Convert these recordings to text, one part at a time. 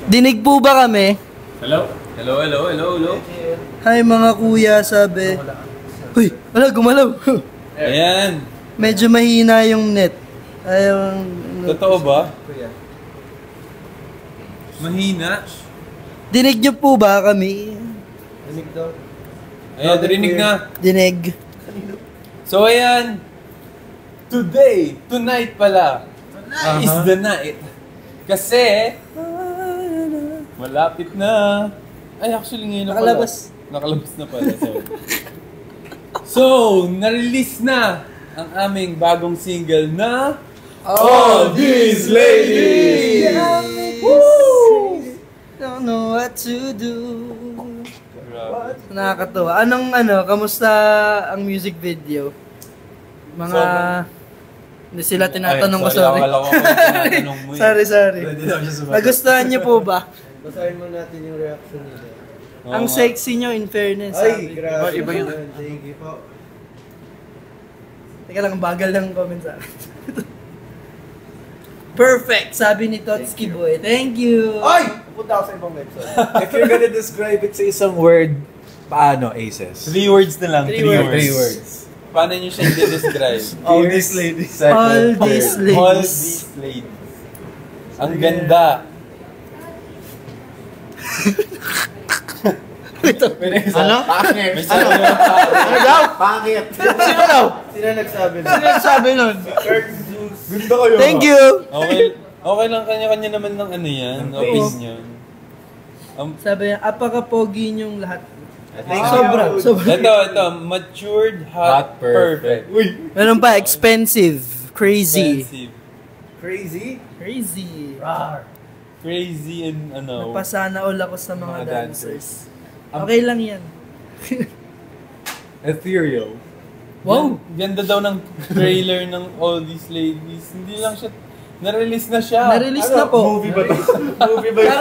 Dinig po ba kami? Hello? Hello, hello, hello, hello. Hi mga kuya, sabi. Uy, wala, gumalaw. Ayan. Medyo mahina yung net. Ayaw. Totoo ba? Mahina? Dinig niyo po ba kami? Dinig daw. Ayan, rinig na. Dinig. So ayan. Today, tonight pala, is the night. Kasi, malapit na. Ay, actually ngayon na pala. Nakalabas na pala. So, na-release na ang aming bagong single na All These Ladies! Woo! Don't know what to do. Nakakatuwa. Kamusta ang music video? Mga... Hindi sila tinatanong ko, sorry. Sorry. Nagustuhan niyo po ba? Basahin mo natin yung reaction nila. Ang sexy niyo, in fairness. Ay, grabe. Iba yun. Thank you po. Teka lang, bagal lang comment sa akin. Perfect, sabi ni Totski Boy. Thank you. Ay! Pupunta ako sa ibang website. If you're gonna describe it sa isang word, paano, Aces? 3 words na lang. 3 words. Paano nyo siya i-describe? All these ladies. All these ladies. All these ladies. Ang ganda. Ano? May sabi Ano daw? Pangit. Sino daw? Sino nagsabi na? Sino nagsabi nun? Ganda kayo. Thank you. Okay lang, kanya-kanya naman ng ano yan, opinion. Sabi niya, apaka-pogi niyong lahat. Sobra. Ito, matured, hot, perfect. Uy. Meron pa, expensive, crazy. Expensive. Crazy? Crazy. Crazy and ano. Napasana all ako sa mga Mga dancers. Okay lang yan. Ethereal. Wow! Ganda daw ng trailer ng All These Ladies. Hindi lang siya, na-release na siya. Na-release na po. Movie ba to? Movie ba yun?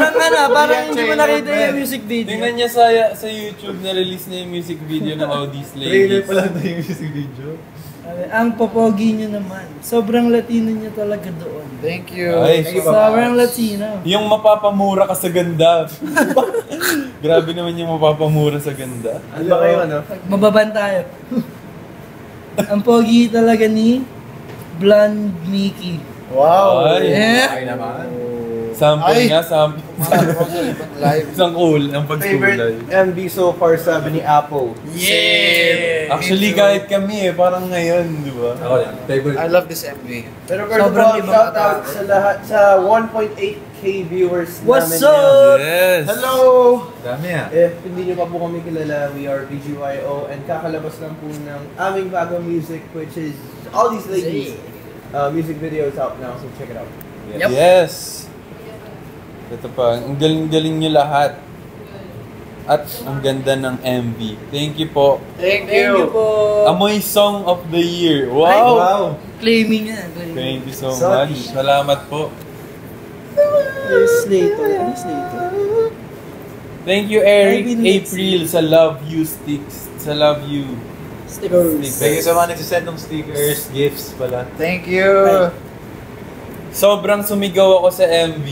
Parang hindi mo nakita yung music video. Tingnan niya sa YouTube, na-release na yung music video ng All These Trailer Ladies. pala na yung music video. Ang popogi niyo naman. Sobrang Latino niyo talaga doon. Thank you. Ay, Sobrang Latino. yung mapapamura ka sa ganda. Grabe naman yung mapapamura sa ganda. Ano ba kayo, ano? Mababan tayo. Ang pogi talaga ni Blonde Mickey. Wow! Ay. Yeah. Ay naman. Sample Ay. nga, sample. Live. Isang cool, ang Favorite pag-kulay. MV so far, sabi ni Apple. Yeah! Actually, kahit kami parang ngayon, di ba? Ako yan. Favorite. I love this MV. Pero first of Sobrang all, ibang shout out atake. sa lahat, sa 1.8k viewers What's namin up? Yes! Hello! Dami ah. If hindi nyo pa po kami kilala, we are BGYO and kakalabas lang po ng aming bagong music which is All These Ladies. Music video is out now, so check it out. Yep. Yes! Ito pa, ang galing-galing nyo lahat. At ang ganda ng MV. Thank you po. Thank you po. Amoy Song of the Year. Ay, Wow! Wow! Claiming yan. Thank you so Sorry. much. Salamat po. Years later. Thank you, Eric I've been April, sa Love You Sticks. Sa Love You. Stickers. Thank you sa mga nagsisend ng stickers, gifts pala. Thank you. Sobrang sumigaw ako sa MV.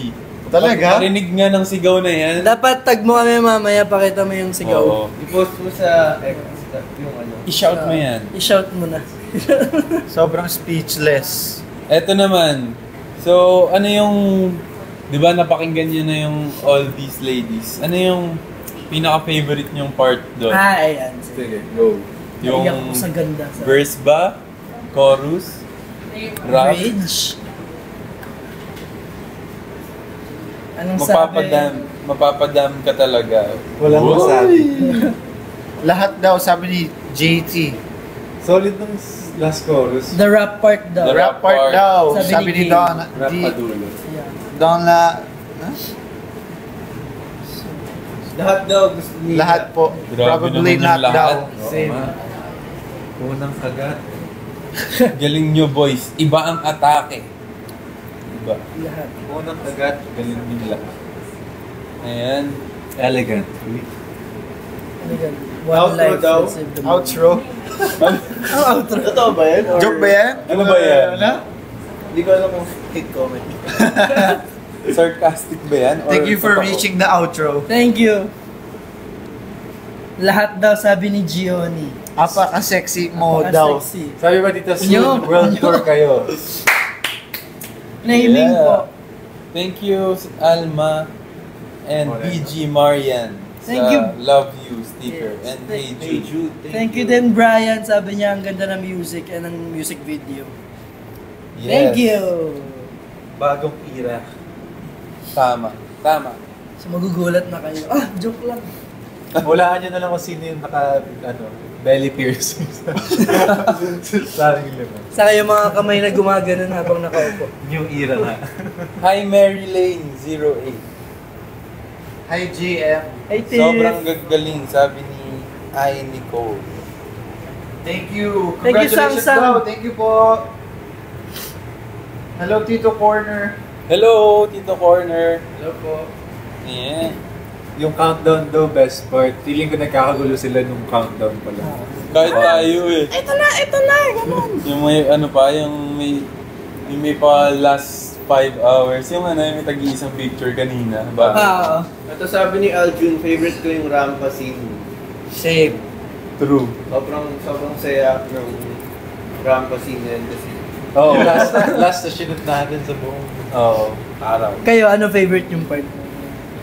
Talaga? Parinig nga ng sigaw na yan. Dapat tag mo kami mamaya, pakita mo yung sigaw. Oo. I-post mo sa X yung ano. I-shout mo yan. I-shout mo na. Sobrang speechless. Eto naman. So, ano yung... Di ba napakinggan nyo na yung All These Ladies? Ano yung pinaka-favorite nyong part doon? Ayan. Sige, go. Yung Naiyak ko sa ganda. verse ba? Chorus? Rap? Bridge. Anong Mapapadam ka talaga. Walang Uy! masabi. Lahat daw, sabi ni JT. Solid ng last chorus. The rap part daw. The Rap part daw, Sabi sabi ni ni Don. Rap padulo. Yeah. Don la... Huh? Lahat daw gusto nila. Lahat po. Grabe Probably naman yung not daw. Same. Unang kagat. Galing nyo boys. Iba ang atake. Iba. Lahat. Unang kagat. Galing nila. Ayan. Elegant. Ano yan? Outro One life daw. will save the world. Outro. Ang outro. Totoo ba yan? Or- Joke ba yan? Ano ba yan? Ano? Hindi ko alam kung hate comment. Sarcastic ba yan? Or Thank you for totoo? reaching the outro. Thank you. Lahat daw sabi ni Gioni. Apaka-sexy mo daw. Apaka-sexy. Sabi ba dito, Nyo. soon world tour kayo? Naming Yeah. po. Thank you, Alma and BG Marian. Thank sa you. Love You sticker. Yes. And Hey Jude. Thank you din, Brian. Sabi niya, ang ganda ng music and ng music video. Yes. Thank you. Bagong era. Tama. So magugulat na kayo. Ah, joke lang. Hulaan nyo na lang kung sino yung belly piercing sa aking liman. Saka yung mga kamay na gumagano habang nakaupo. New era na. Hi Mary Lane 08. Hi, GM. Hey, Tiff. Sobrang gagaling, sabi ni I. Nicole. Thank you. Thank you, Congratulations Sam Sam. daw. Thank you po. Hello, Tito Corner. Hello, Tito Corner. Hello po. Yeah. Yung countdown daw, best part. Feeling ko nagkakagulo sila nung countdown pala. Kahit tayo eh. Ito na, ganun. Yung may ano pa, yung may pa last 5 hours. Yung ano, yung may tag-iisang picture kanina. Ah, Ito sabi ni Aljun, favorite ko yung Rampa scene. same. True. Sobrang saya ng Rampa scene na yun kasi. Oo, last na sinut natin sa buong araw. Kayo, ano favorite yung part?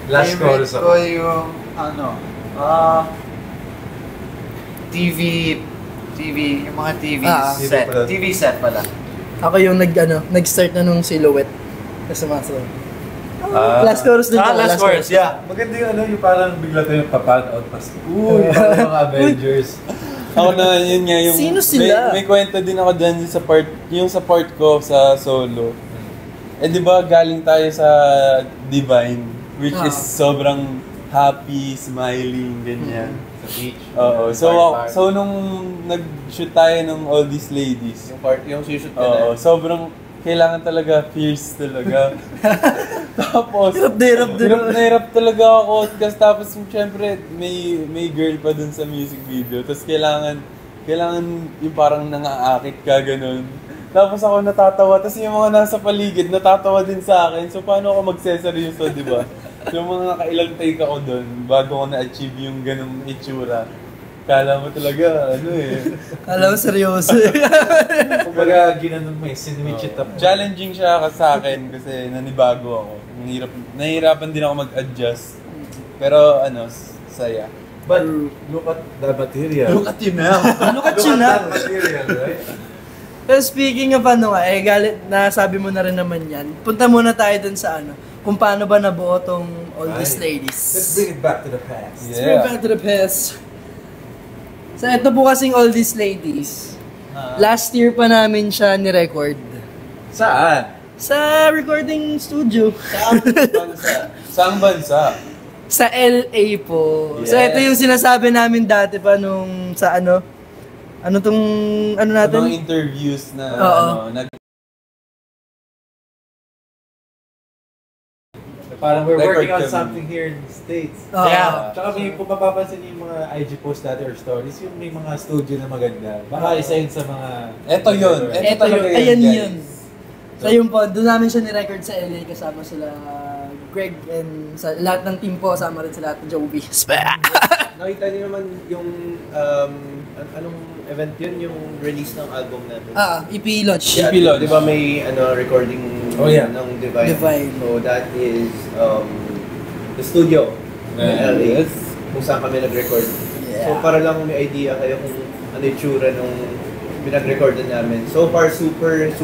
Last Favorite chorus ko ako. yung, TV, yung mga TV Ah. set. TV set pala. Ako yung nag-start na nung silhouette. Tapos sumasaw. Ah. Last chorus din Last ako, chorus, yeah. Maganda yung yung parang bigla tayong papan out pas. Uy, parang mga Avengers. Ako na, yun nga yung... Sino sila? May kwento din ako dyan yung sa part ko sa solo. Eh di ba galing tayo sa Divine, which is sobrang happy, smiling, ganyan. Sa beach. Oo. Park. So nung nag-shoot tayo ng All These Ladies, Yung sushoot ka oo, na. sobrang kailangan talaga fierce talaga. Tapos, Hirap na hirap talaga ako. Tapos syempre, may girl pa dun sa music video. Tapos kailangan yung parang nangaakit ka, ganun. Tapos ako natatawa. Tapos yung mga nasa paligid, natatawa din sa akin. So paano ako magseseryoso, di ba? Yung mga nakailang take ako dun, bago ko na-achieve yung ganung itsura. Kala mo talaga, Alam mo, seryoso. Kumbaga, ginanon mo sinwitch it up. Challenging siya sa akin kasi nanibago ako. Nahihirapan din ako mag-adjust. Pero saya. But look at the material. Look at you now! Look at you na. material, right? Pero speaking of nasabi mo na rin naman yan. Punta muna tayo dun sa kung paano ba nabuo tong All These Ladies. Let's bring it back to the past. Let's bring back to the past. So ito po kasing All These Ladies. Last year pa namin siya ni-record. Saan? Sa recording studio. Saang bansa? Sa LA po. So Yes. ito yung sinasabi namin dati pa nung sa ano natin? Mga interviews na Oo. Parang we're Record working on kami. something here in the States. Oo. Yeah. Tsaka kung mapapansin niyo yung mga IG post natin or stories, yung may mga studio na maganda. Baka isa yun sa mga... Eto yun. Ito talaga yun. Ayan guys. yun. So yun po, doon namin siya ni-record sa LA kasama sila Greg and sa lahat ng team po, kasama rin sila at Joby. Nakita niyo naman yung anong event yun, yung release ng album natin. EP launch. EP launch. Di ba may recording Oh, yeah. ng Divine? Divine. So that is the studio in LA. Yes. Kung saan kami nag-record. Yeah. So para lang may idea kayo kung ano yung tsura nung pinag-record namin. So far, super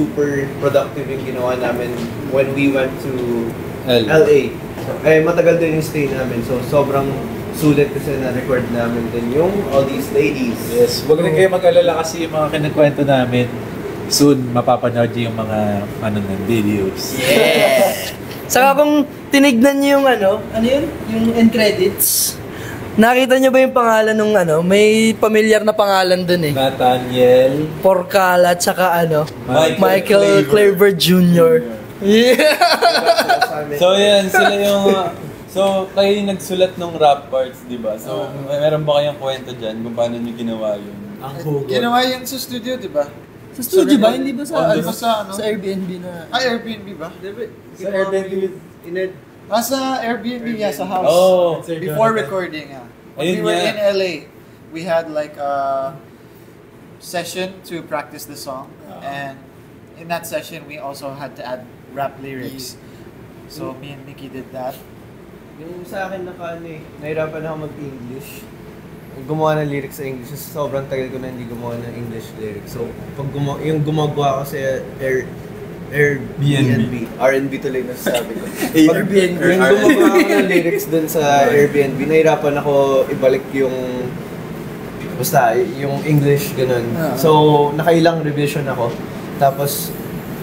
productive yung ginawa namin when we went to LA. Matagal din yung stay namin. So sobrang sulit kasi na-record namin din yung All These Ladies. Yes, huwag rin kayo mag-alala kasi yung mga kinakwento namin, soon mapapanood niyo yung mga videos. Yeah! Saka kung tinignan niyo yung yun? Yung end credits. Nakita niyo ba yung pangalan nung may pamilyar na pangalan dun eh. Nathaniel. Porcala at saka Claver. Michael Claver Jr. Yeah! So yan, sila yung... So, kayo yung nagsulat ng rap parts, di ba? So, meron ba kayong kwento dyan kung paano nyo ginawa yun? Ang hugot. Ginawa yan sa studio, di ba? Sa studio ba? Hindi ba sa, Di ba sa sa Airbnb na... Airbnb ba? Sa Airbnb, Nasa Airbnb niya sa house. Oh, Before recording. When we Ayun were nga. in LA, we had like a session to practice the song. And in that session, we also had to add rap lyrics. So me and Mickey did that. Yung sa akin nahirapan ako mag-English. Gumawa ng lyrics sa English. Sobrang tagal ko na hindi gumawa ng English lyrics. So, pag yung gumagawa ko sa Airbnb. R&B tuloy na sabi ko. Airbnb. Yung gumagawa ko ng lyrics dun sa Airbnb, nahirapan ako ibalik yung basta, yung English, ganun. So, nakailang revision ako. Tapos,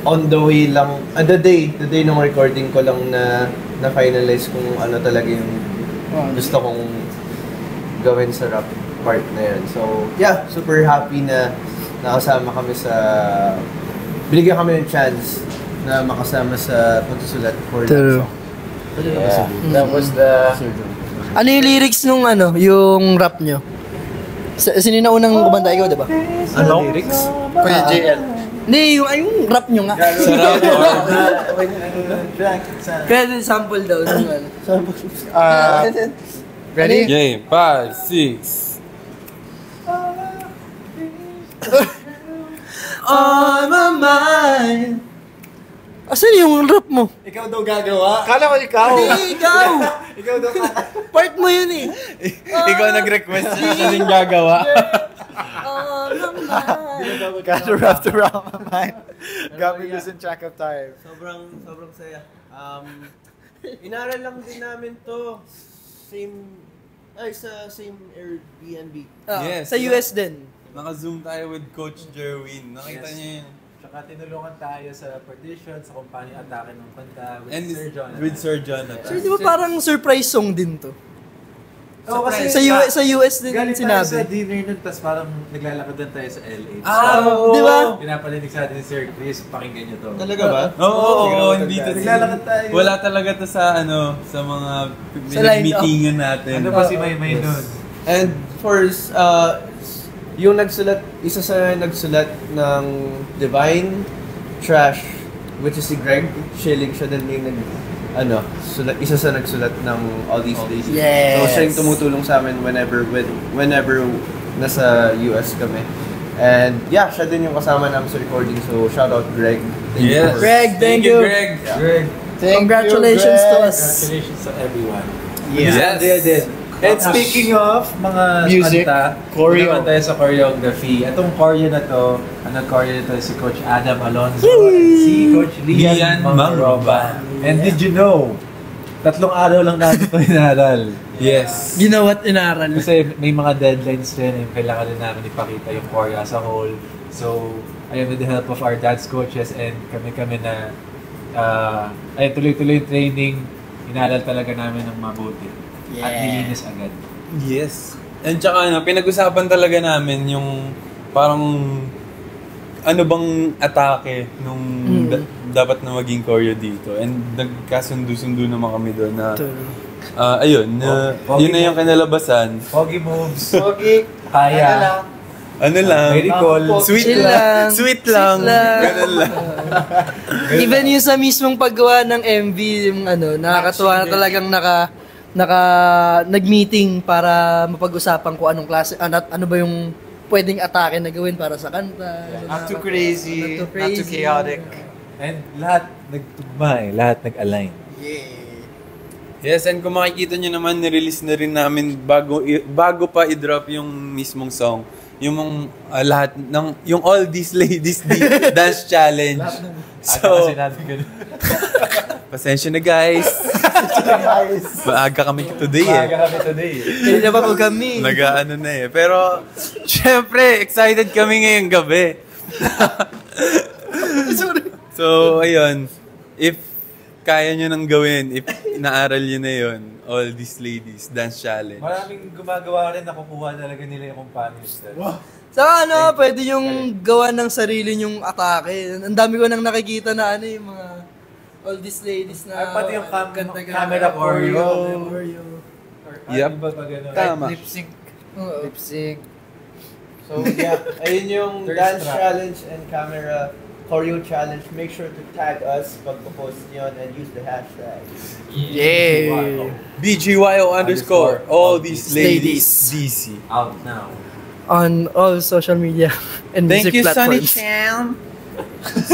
on the way lang, the day ng recording ko lang na finalize kung ano talaga yung gusto kong gawin sa rap part na yun. So, yeah, super happy na nakasama kami binigyan kami ng chance na makasama sa pagsusulat for that song. Yeah, that was the... Ano yung lyrics nung yung rap nyo? Sino yung naunang kumanta? Ikaw, diba? Ano lyrics? Kuya JL. Hindi, yung rap nyo nga. Kaya sample daw. Ready? Game, 5, 6. On my mind. Asan yung rap mo? Ikaw daw gagawa? Kala ko ikaw. Hindi, ikaw! Ikaw daw Part mo yun eh. Ikaw nag-request siya din gagawa. On my mind. Gotta wrap around my mind. Got me losing track of time. Sobrang saya. Inaral lang din namin to. Sa same Airbnb. Yes. Sa US din. Naka-zoom tayo with Coach Jerwin. Nakita niyo yun. Tsaka tinulungan tayo sa partition, sa kung paano yung atake ng kanta with And Sir Jonathan. with Sir Jonathan. So, di ba parang surprise song din to? Oo, kasi Sa US din galing tayo sa sinabi. dinner nun, tapos parang naglalakad din tayo sa LA. Oo. Di ba? Pinapalinig sa atin ni Sir Chris, pakinggan nyo to. Talaga ba? Oo, hindi to. Naglalakad tayo. Wala talaga to sa sa mga Sa line-up. meetingan natin. Ano ba si Maymay nun? And yung isa sa nagsulat ng Divine Trash, which is si Greg Schilling, siya din yung isa sa nagsulat ng All These Days. Yes. So siya yung tumutulong sa amin whenever nasa US kami. And yeah, siya din yung kasama namin sa recording. So shout out Greg. Thank you Yes. for- Greg, thank you. Greg. Yeah. Greg. Congratulations to us. Congratulations to everyone. Yes. They did. And speaking of mga Music, kanta, choreo. naman tayo sa choreography. Itong choreo na to, ang nag-choreo nito si Coach Adam Alonzo, si Coach Lian Mangroba. And did you know, 3 araw lang natin ito inaral. Yes. Ginawa't inaral. Kasi may mga deadlines din, yung kailangan din namin ipakita yung choreo as a whole. So, ayun, with the help of our dance coaches and kami na ayun, tuloy-tuloy yung training, inaral talaga namin ng mabuti. At nilinis agad. Yes. And tsaka pinag-usapan talaga namin yung parang ano bang atake nung dapat na maging choreo dito. And nagkasundo-sundo naman kami doon na ayun, yun na yung kinalabasan. Foggy moves. Foggy. Kaya. Ano lang? Very cool. Sweet Chill lang. lang. Sweet lang. Sweet lang. Ganun lang. Even yung sa mismong paggawa ng MV, yung nakakatuwa na talagang nag-meeting para mapag-usapan kung anong klase, ano ba yung pwedeng atake na gawin para sa kanta. Not too crazy, not too chaotic. And lahat nagtugma lahat nag-align. Yes, and kung makikita nyo naman, nirelease na rin namin bago pa i-drop yung mismong song. Yung lahat ng yung All These Ladies Dance Challenge. So, pasensya na guys. Maaga kami today Hindi na pa po kami. Nag-ano na eh. Pero, syempre, excited kami ngayong gabi. So, ayun. If kaya nyo nang gawin, if inaaral nyo na yun, All These Ladies Dance Challenge. Maraming gumagawa rin, nakukuha talaga nila yung kung paano yung steps. Saka pwede yung gawa ng sarili nyong atake. Ang dami ko nang nakikita na yung mga All These Ladies na... Ay, pati yung kanta-kanta. camera choreo. Yep. Tama. Lip sync. Lip sync. So yeah, ayun yung Thirst dance trap. challenge and camera choreo challenge, make sure to tag us pag-post yun and use the hashtag. Yeah. BGYO _ all these ladies DC. Out now. On all social media and Thank music you, Sunny platforms. Chan,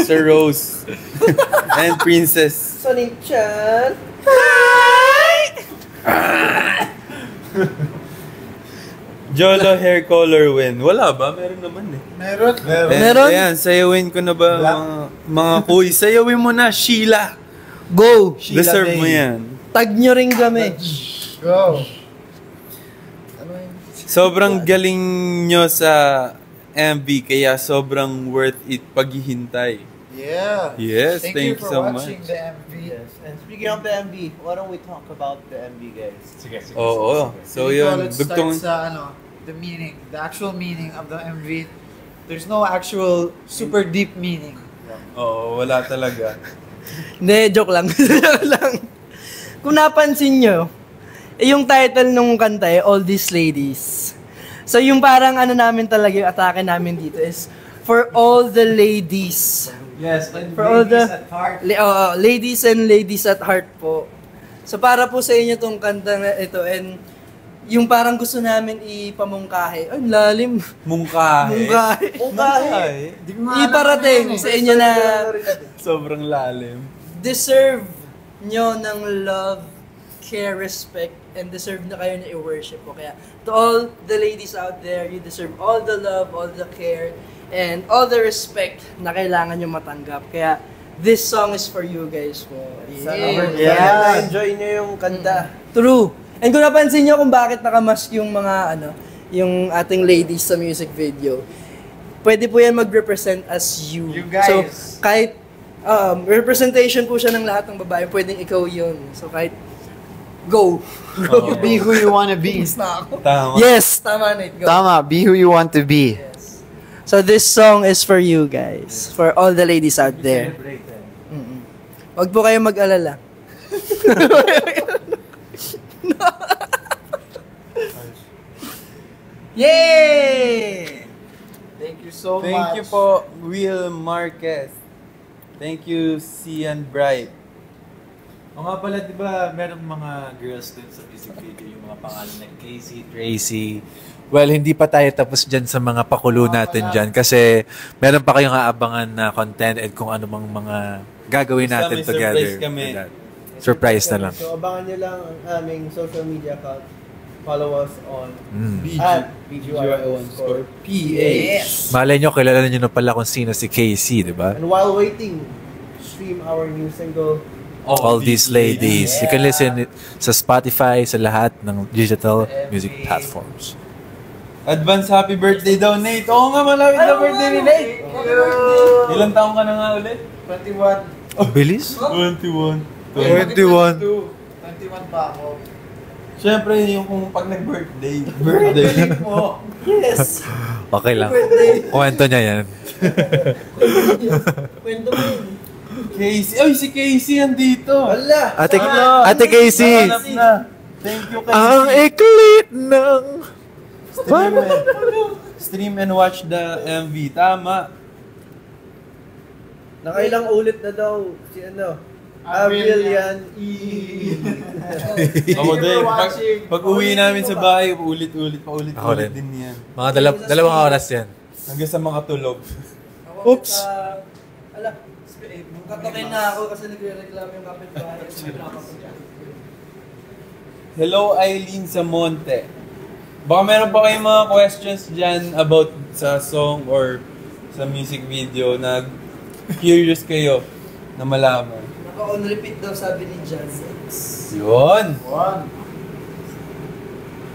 Sir Rose, and Princess. Sunny Chan! Jolo hair color win. Wala ba? Meron naman eh. Meron. Meron? Ayan, sayawin ko na ba mga kuy? Sayawin mo na, Sheila. Go! Deserve mo yan. Tag nyo rin kami. Go. Sobrang galing nyo sa MV, kaya sobrang worth it paghihintay. Yeah. Yes, Thank you you for so watching much. the MV. Yes, and speaking of the MV, why don't we talk about the MV, guys? Sige. Oo. So Dito, yun, let's start dugtong... sa the meaning, the actual meaning of the MV. There's no actual super deep meaning. Oo, wala talaga. Hindi, joke lang. Joke lang. Kung napansin nyo, yung title nung kanta All These Ladies. So yung parang namin talaga, yung atake namin dito is for all the ladies. Yes, and For all ladies the- at heart. Ladies and ladies at heart po. So para po sa inyo tong kanta na ito and yung parang gusto namin ipamungkahi. Ay, lalim. Mungkahe. Mungkahi. Di ko nga alam Iparating ano yun eh. sa inyo na Sobrang lalim. deserve nyo ng love, care, respect, and deserve na kayo na i-worship po. Kaya to all the ladies out there, you deserve all the love, all the care, and all the respect na kailangan nyo matanggap. Kaya this song is for you guys po. Sana enjoy nyo yung kanta. True. And kung napansin nyo kung bakit nakamask yung mga yung ating ladies sa music video, pwede po yan mag-represent as you. You guys. So, kahit representation po siya ng lahat ng babae, pwedeng ikaw yun. So, kahit go. Oo. Be who you wanna be. Tama. Yes, tama Nate. Go. Tama, be who you want to be. Yes. So, this song is for you guys. For all the ladies out there. Huwag po kayo mag-alala. Yay! Thank you so Thank much. you po, Will Marquez. Thank you, Cian Bright. O nga pala, di ba, merong mga girls dun sa music video, yung mga pangalan ng Casey, Tracy. Well, hindi pa tayo tapos dyan sa mga pakulo natin dyan kasi meron pa kayong aabangan na content and kung ano mang mga gagawin Basta natin may together. surprise kami. with that. Surprise na lang. So, abangan nyo lang ang aming social media account. Follow us on at BGY_PH. Malay nyo, kilala nyo na pala kung sino si Casey, di ba? And while waiting, stream our new single. All These Ladies. You can listen it sa Spotify, sa lahat ng digital music platforms. Advance happy birthday daw, Nate. Oo nga, malapit na birthday ni Nate. Ilang taong ka na nga ulit? 21. Ang bilis? 21. 21. 21 pa ako. Siyempre, yung kung pag nag-birthday. Birthday mo. Yes. Okay lang. Kwento niya yan. Kwento mo yun. Casey. Ay, si Casey andito. Wala! Ate Casey. Nahanap na. Thank you, Casey. Ang iklit ng... Stream and watch the MV. Tama. Nakailang ulit na daw si Avril yan. Ako din. Pag uwi namin sa bahay, paulit-ulit Ako rin. din yan. Mga dalawang oras yan. Hanggang sa mga tulog. Oops. Ala, katakin na ako kasi nagre-reklamo yung kapitbahay. Hello, Eileen Samonte. Baka meron pa kayong mga questions dyan about sa song or sa music video na curious kayo na malaman. Naka-on repeat daw sabi ni John. Yun!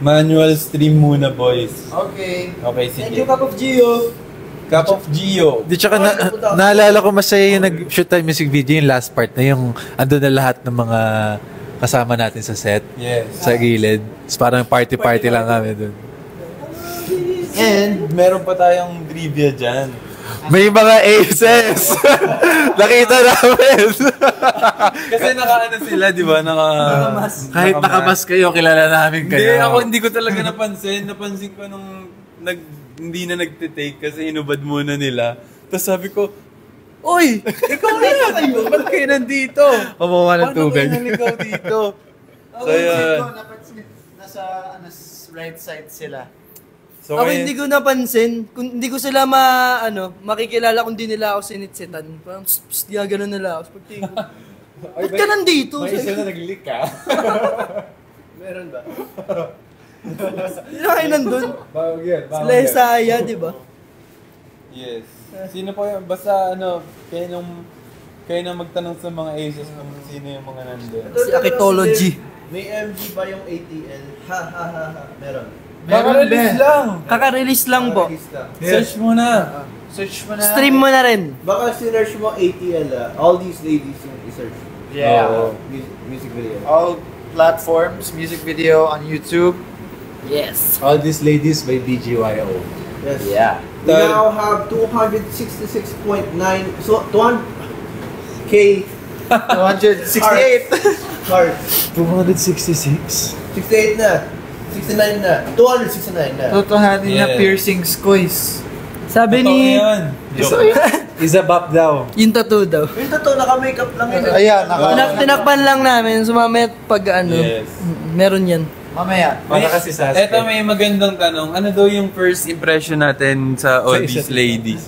Manual stream muna, boys. Okay. Okay, sige. Thank you, Cup of Gio. Cup of Gio. Di tsaka naalala ko masaya yung nag-shoot tayo music video yung last part na yung andun na lahat ng mga kasama natin sa set. Yes. Sa gilid. It's parang party-party lang kami dun. And meron pa tayong trivia dyan. May mga aces! Nakita namin! Kasi naka-ano sila, di ba? Kahit nakamas kayo, kilala namin kayo. Hindi ko talaga napansin. Napansin ko nung hindi na nagtitake kasi inubad muna nila. Tapos sabi ko, Uy! Ikaw na yan! Ba't kayo nandito? Kumuha ng Paano tubig. kayo naligaw dito? Ako, So, yun. napansin, nasa right side sila. So, Ako ngayon- hindi ko napansin, kung hindi ko sila makikilala kung di nila ako sinitsitan. Parang psst, gano'n nila ako. Pagtingin ko, ba't ka nandito? May isa na nag-leak ka. Meron ba? Hindi na kayo nandun. Bawag yan. Sila Isaiah, di ba? Yes. Sino po yun? Basta kayo nang magtanong sa mga aces kung sino yung mga nandun. Si Akitology. May MG ba yung ATL? Ha ha ha ha. Meron. Kaka-release lang! Kaka-release lang po. Release lang. Search mo na! Search mo na. Stream mo na rin. Baka sinerch mo ATL All These Ladies yung i-search. Yeah. Oo. Music video. All platforms, music video on YouTube. Yes. All These Ladies by BGYO. Yes. Yeah. We now have 266.9, so 200K 268. hearts. 266? 68 na. 69 na. 269 na. Totohanin na Yeah. piercings ko is. Sabi Totoo ni... yan. Isa bap daw. Yung tattoo daw. Yung totoo, naka-makeup lang yun. Ayan, Tinakpan lang namin, sumamit pag Yes. meron yan. Mamaya. Para kasi sa Eto may magandang tanong. Ano daw yung first impression natin sa All These Ladies?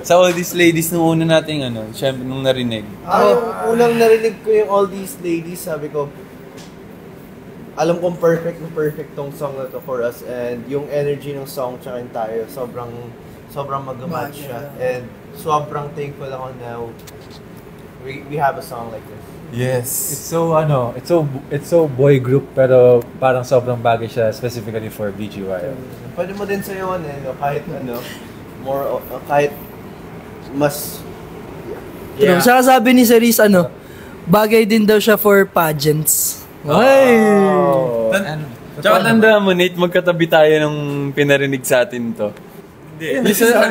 Sa All These Ladies nung una nating syempre nung narinig. Yung unang narinig ko yung All These Ladies, sabi ko, alam kong perfect na perfect tong song na to for us, and yung energy ng song tsaka yung tayo, sobrang mag-match siya, and sobrang thankful ako na we have a song like this. Yes. It's so boy group pero parang sobrang bagay siya specifically for BGYO. Pwede mo din sayawan kahit kahit mas True. Saka sabi ni Cerise, bagay din daw siya for pageants. Ay! Tsaka tandaan mo, Nate, magkatabi tayo nung pinarinig sa atin to. Yung sa,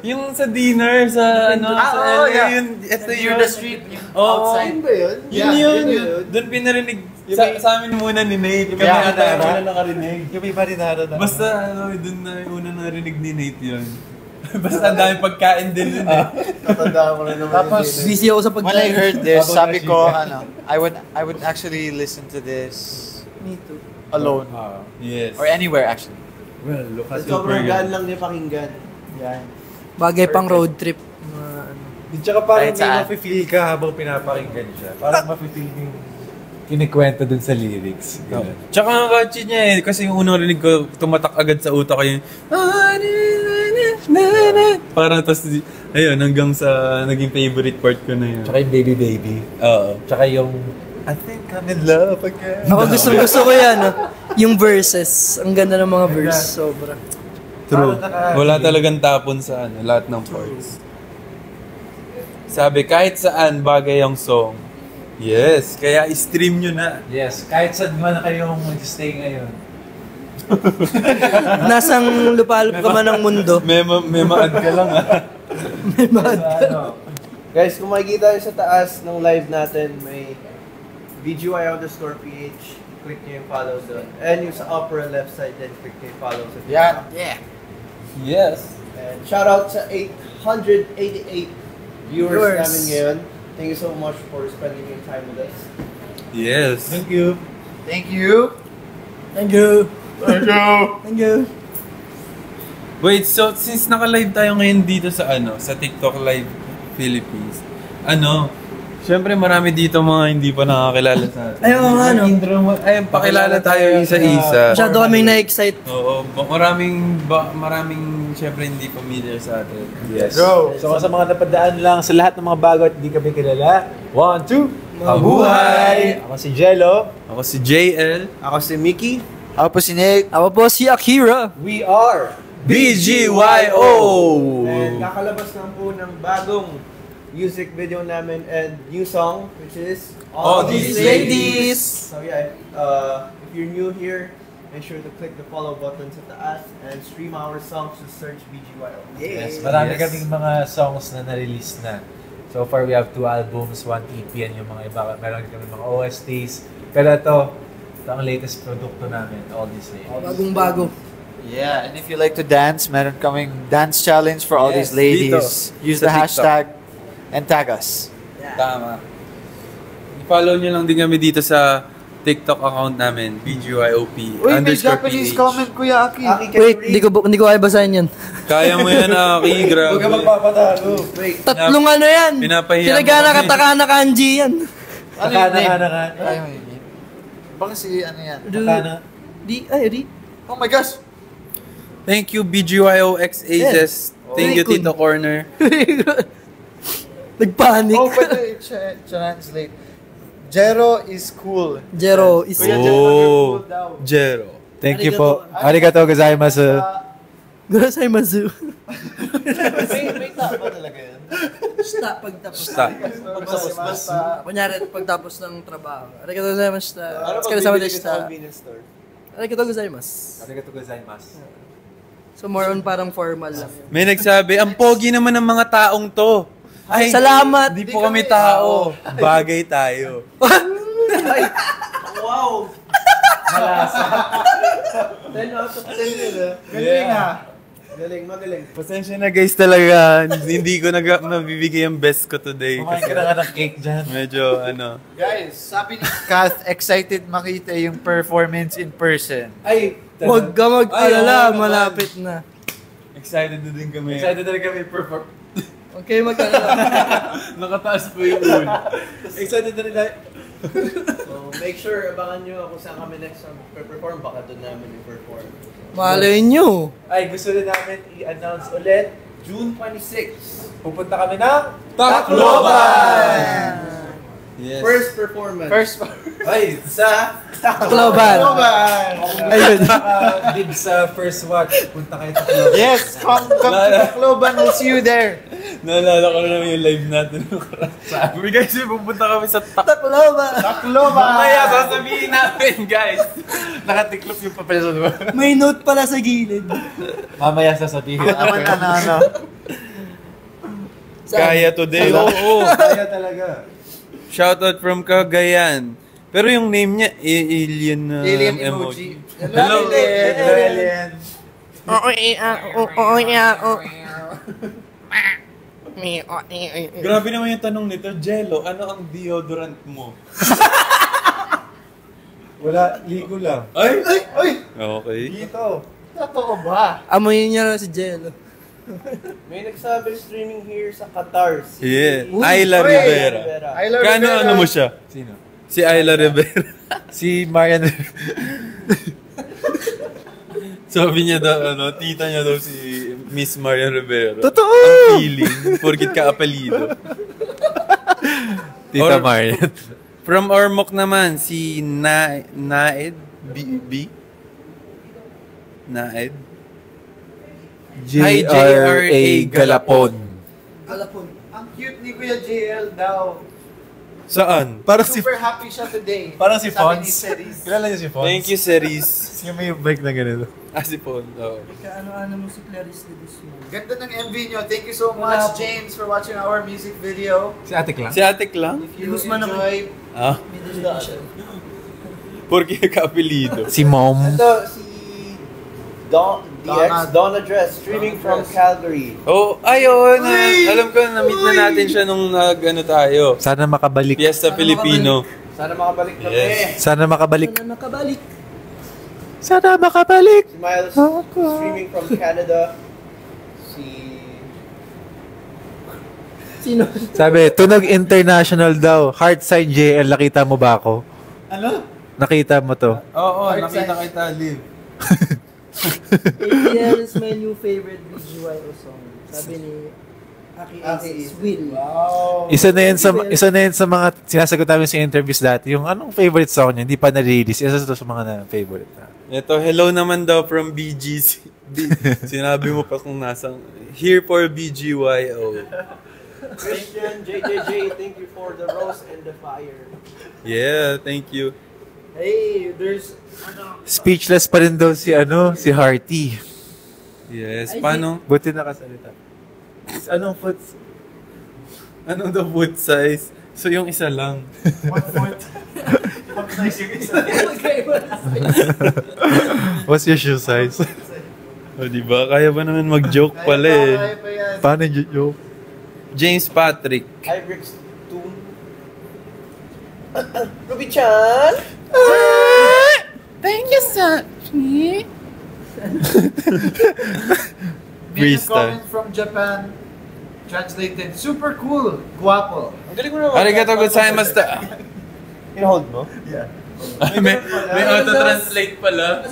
yung sa dinner, sa sa LA, ito Near yun. the street, yung Oo. outside. Yun ba yun? Yun. Doon pinarinig sa amin muna ni Nate. Kami Yeah, ata yung una nakarinig. Yung may marinara na. Basta doon na yung una narinig ni Nate yun. Basta ang dami pagkain din yun eh. Tatandaan ko na naman Tapos, yun. Busy ako sa when I pagkain. heard this, Habang sabi ko, nasiga. I would actually listen to this Me too. alone. Yes. Or anywhere, actually. Well, look at Sobrang gaan lang niya pakinggan. Yeah. Bagay pang road trip. Mga ano. Tsaka parang Kahit saan. may mafe-feel ka habang pinapakinggan siya. Parang mafe-feel yung kinikwento dun sa lyrics. Ganun. Tsaka ang catchy niya eh. Kasi yung unang rinig ko, tumatak agad sa utak ko yung parang tas, ayun, hanggang sa naging favorite part ko na yun. Tsaka yung baby baby. Oo. Tsaka yung I think I'm in love again. Ako gusto ko yan. Yung verses. Ang ganda ng mga verse. Sobra. True. Parang naka- Wala talagang tapon sa lahat ng parts. Sabi, kahit saan bagay ang song. Yes, kaya i-stream nyo na. Yes, kahit saan man kayong mag-stay ngayon. Nasang lupalop ka man ng mundo. May ma-add ka lang ah. May bad. Guys, kung makikita nyo sa taas ng live natin, may BGY_PH. Click nyo yung follow doon. And yung sa upper left side din, click nyo yung follow sa Yeah. Yeah. Yes. And shout out sa 888 viewers namin ngayon. Thank you so much for spending your time with us. Yes. Thank you. Thank you. Thank you. Thank you. Thank you. Wait, so since naka-live tayo ngayon dito sa sa TikTok Live Philippines, syempre marami dito mga hindi pa nakakilala sa atin. Ayaw nga, no? Intro mo, pakilala tayo isa-isa. Masyado kaming na-excite. Oo, maraming syempre hindi familiar sa atin. Yes. Go. So sa mga napadaan lang, sa lahat ng mga bago at hindi kami kilala, 1, 2, Mabuhay! Ako si Jello. Ako si JL. Ako si Mickey. Ako po si Nick. Ako po si Akira. We are BGYO! And kakalabas lang po ng bagong music video namin and new song, which is All These Ladies. So yeah, if you're new here, make sure to click the follow button sa taas and stream our songs to search BGYO. Yes, marami Yes. kaming mga songs na na-release na. So far, we have 2 albums, 1 EP, and yung mga iba, meron kami mga OSTs. Pero ito ang latest produkto namin, All These Ladies. Bagong-bago. Yeah, and if you like to dance, meron kaming dance challenge for all Yes, these ladies. Use Sa the TikTok. hashtag and tag us. Tama. I-follow nyo lang din kami dito sa TikTok account namin, BGYOP Uy, may _ Japanese PH. comment, Kuya Aki. Wait, hindi ko kaya basahin yan. Kaya mo yan, Aki. Grabe. Huwag ka magpapatalo. Wait. Tatlong ano yan. Pinapahiya mo Hiragana, kami. katakana, kanji yan. Ano yung name? Ayaw mo yung name. Baka si ano yan? Di. Oh my gosh! Thank you, BGYOXAZes. Thank you, Very good. Tito Corner. Nagpanik. Oh, pwede translate. Jero is cool. Jero is... Kuya Jero, Oh. you're cool daw. Thank you po. Arigatou gozaimasu. Gozaimasu. May tapa talaga yan. Stop pagtapos. Stop. Kunyari, pagtapos ng trabaho. Arigatou gozaimasu. Ano pag Tsukaresama bibili ka sa deshita. convenience store? Arigatou gozaimasu. Arigatou gozaimasu. So more on parang formal lang. May nagsabi, ang pogi naman ng mga taong to. Ay, Salamat! Di po kami tao. Bagay tayo. Wow! Malasa. 10 out of 10 yun ah. Galing ha. Galing, magaling. Pasensya na guys talaga. Hindi ko mabibigay ang best ko today. Kumain ka na nga ng cake dyan. Medyo ano. Guys, sabi ni Kath, excited makita yung performance in person. Ay, Huwag ka mag-alala, malapit na. Excited na din kami. excited na rin kami perform. Okay, mag-alala. Nakataas po yung ulo. Excited na rin tayo. So, make sure, abangan nyo kung saan kami next perform. Baka doon namin i-perform. Malay nyo. Ay, gusto rin namin i-announce ulit. June 26. Pupunta kami ng Tacloban! Yes. First performance. Ay, sa Tacloban. Ayun. Dib sa first watch. Punta kayo sa Tacloban. Yes, come to Tacloban, we'll see you there. Naalala ko na naman yung live natin. Sabi guys, pupunta kami sa Tacloban. Tacloban! Mamaya, sasabihin namin guys. Nakatiklop yung papel sa diba? May note pala sa gilid. Mamaya sasabihin. Naman ano. Kaya today. Oo. kaya talaga. Shoutout from Cagayan. Pero yung name niya, alien Alien emoji. Hello. Alien. Grabe naman yung tanong nito, Jello, ano ang deodorant mo? Wala, ligo lang. Ay! Ay! Okay. Dito. Totoo ba? Amoyin niya na si Jello. May nagsabi streaming here sa Qatar. Si Yeah. Ayla Rivera. I love Kano Rivera. ano mo siya? Sino? Si Ayla Rivera. Si Marian. Sabi niya daw, tita niya daw si Miss Maria Rivera. Totoo! Ang feeling, porkit ka apelido. Tita Or- Marian. From Ormoc naman, si Naed B? Naed? J.R.A. Galapon. Alapon. Ang cute ni Kuya JL daw. Saan? Parang Super happy siya today. Parang si Sabi ni Fons. Ceris. Kilala niyo si Fons? Thank you, Ceris. Yung may bike na ganito. Si Pon. Oh. Kaano-ano mo si Clarice de Guzman. Ganda ng MV nyo. Thank you so much, James, for watching our music video. Si Ate Klang? Si Ate Klang? If you Guzman ako. enjoy, Ah? Middle edition. Porkit ka apelido. Si Mom. Ito, si Donna Dress, streaming from Calgary. Oh, ayun. Alam ko, na-meet na natin siya nung tayo. Sana makabalik. Fiesta Filipino. Sana makabalik kami. Yes. Sana makabalik. Sana nakabalik. Sana makabalik. Si Miles, streaming from Canada. Si... Sino? Sabi, Tunog International daw. Heartside JL, nakita mo ba ako? ano? Nakita mo to. Oo, nakita kita live. ATL is my new favorite BGYO song. Sabi ni Aki Ace is Will. Wow. Isa na yan sa mga sinasagot namin sa interviews dati. Yung anong favorite song niya, hindi pa na-release. Isa sa mga favorite na. Ito, hello naman daw from BGC. Sinabi mo pa kung nasang here for BGYO. Christian, JJJ, thank you for the rose and the fire. Yeah, thank you. Hey, there's... Speechless pa rin daw si Hearty. Yes, paano? Buti nakasalita. Anong foot? Anong the foot size? So yung isa lang. What foot? What size yung isa? What's your shoe size? O, diba? Kaya ba naman mag-joke pala eh. Kaya pa yan. Paano yung joke? James Patrick. Hi, Bricks Tune. Ruby-chan! Thank you, sir. May Freestyle. comment from Japan. Translated, super cool, guwapo. Ang galing mo naman. Arigatou gozaimasu. In-hold mo? Yeah. May auto-translate pala.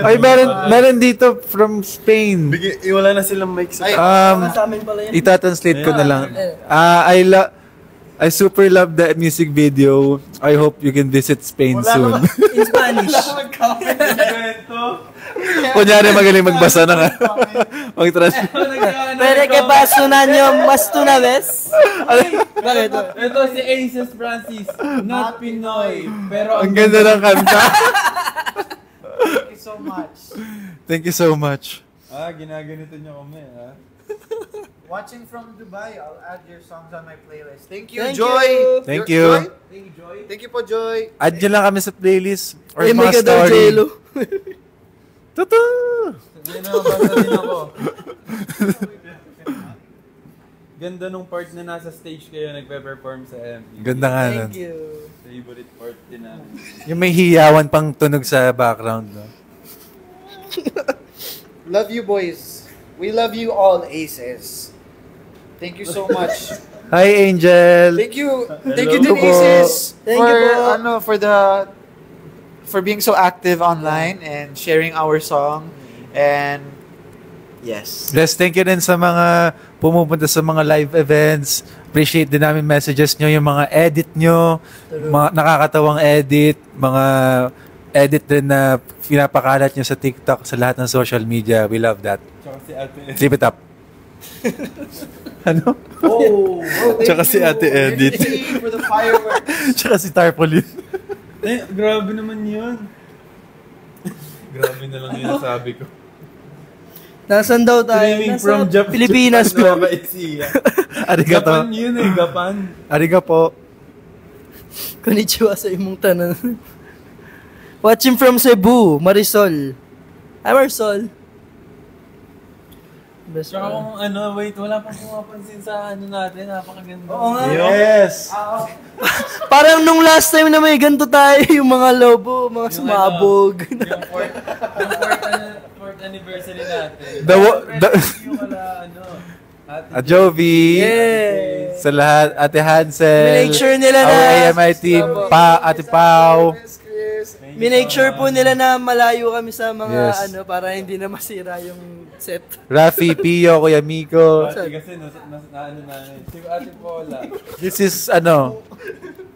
Ay, meron dito from Spain. Wala na silang mic sa... Sa amin pala yan. Itatranslate ko na lang. I super love the music video. I hope you can visit Spain soon. In Spanish. Kunyari magaling magbasa na nga. Mag-translate. Pero que paso na nyo mas tu na vez? Bakit? Ito si Aces Francis. Not Pinoy. Pero Ang ganda ng kanta. Thank you so much. Thank you so much. Ginaganito niyo kami, ha? Watching from Dubai, I'll add your songs on my playlist. Thank you, Thank Joy. you. Thank Joy? you. Thank you, Joy. Thank you po, Joy. Add nyo lang kami sa playlist. Or Eh, may mga ganda story. Jello. Totoo! Hindi na, basta din ako. Ganda nung part na nasa stage kayo nagpe-perform sa MTV. Ganda nga nun. Thank you. Favorite part din namin. Yung may hiyawan pang tunog sa background. No? Love you, boys. We love you all, Aces. Thank you so much. Hi, Angel! Thank you. Thank Hello you, din, po. Aces. Thank for, you po. for being so active online and sharing our song. And yes. Bless, thank you din sa mga pumupunta sa mga live events. Appreciate din namin messages nyo, yung mga edit nyo, mga nakakatawang edit, mga edit din na pinapakalat nyo sa TikTok, sa lahat ng social media. We love that. Tsaka si Ate Keep it up. Ano? Oh, thank Tsaka si you. Ate Edit. Thank you for the fireworks. Tsaka si Tarpaulin. Grabe naman yun. Grabe na lang yung nasabi ko. Nasaan daw tayo? Streaming Nasa from Japan. Pilipinas Japan, ko. Nueva Ecija. Arigato. Gapan yun eh, Gapan. Ariga po. Konnichiwa sa imong tanan. Watching from Cebu, Marisol. Hi, Marisol. Best Tsaka friend. kung wait, wala pang pumapansin sa natin, napakaganda. Oo nga. Yes! Parang nung last time na may ganito tayo, yung mga lobo, mga sumabog. Yung fourth anniversary natin. Yung Ate Jovi. Yeah. Sa lahat, Ate Hansel. Minake sure nila na. Our AMI team, Ate Pau. Minake sure po nila na malayo kami sa mga Yes. para hindi na masira yung set. Rafi, Pio, Kuya Miko. Kasi namin. Si Ate Paula. This is,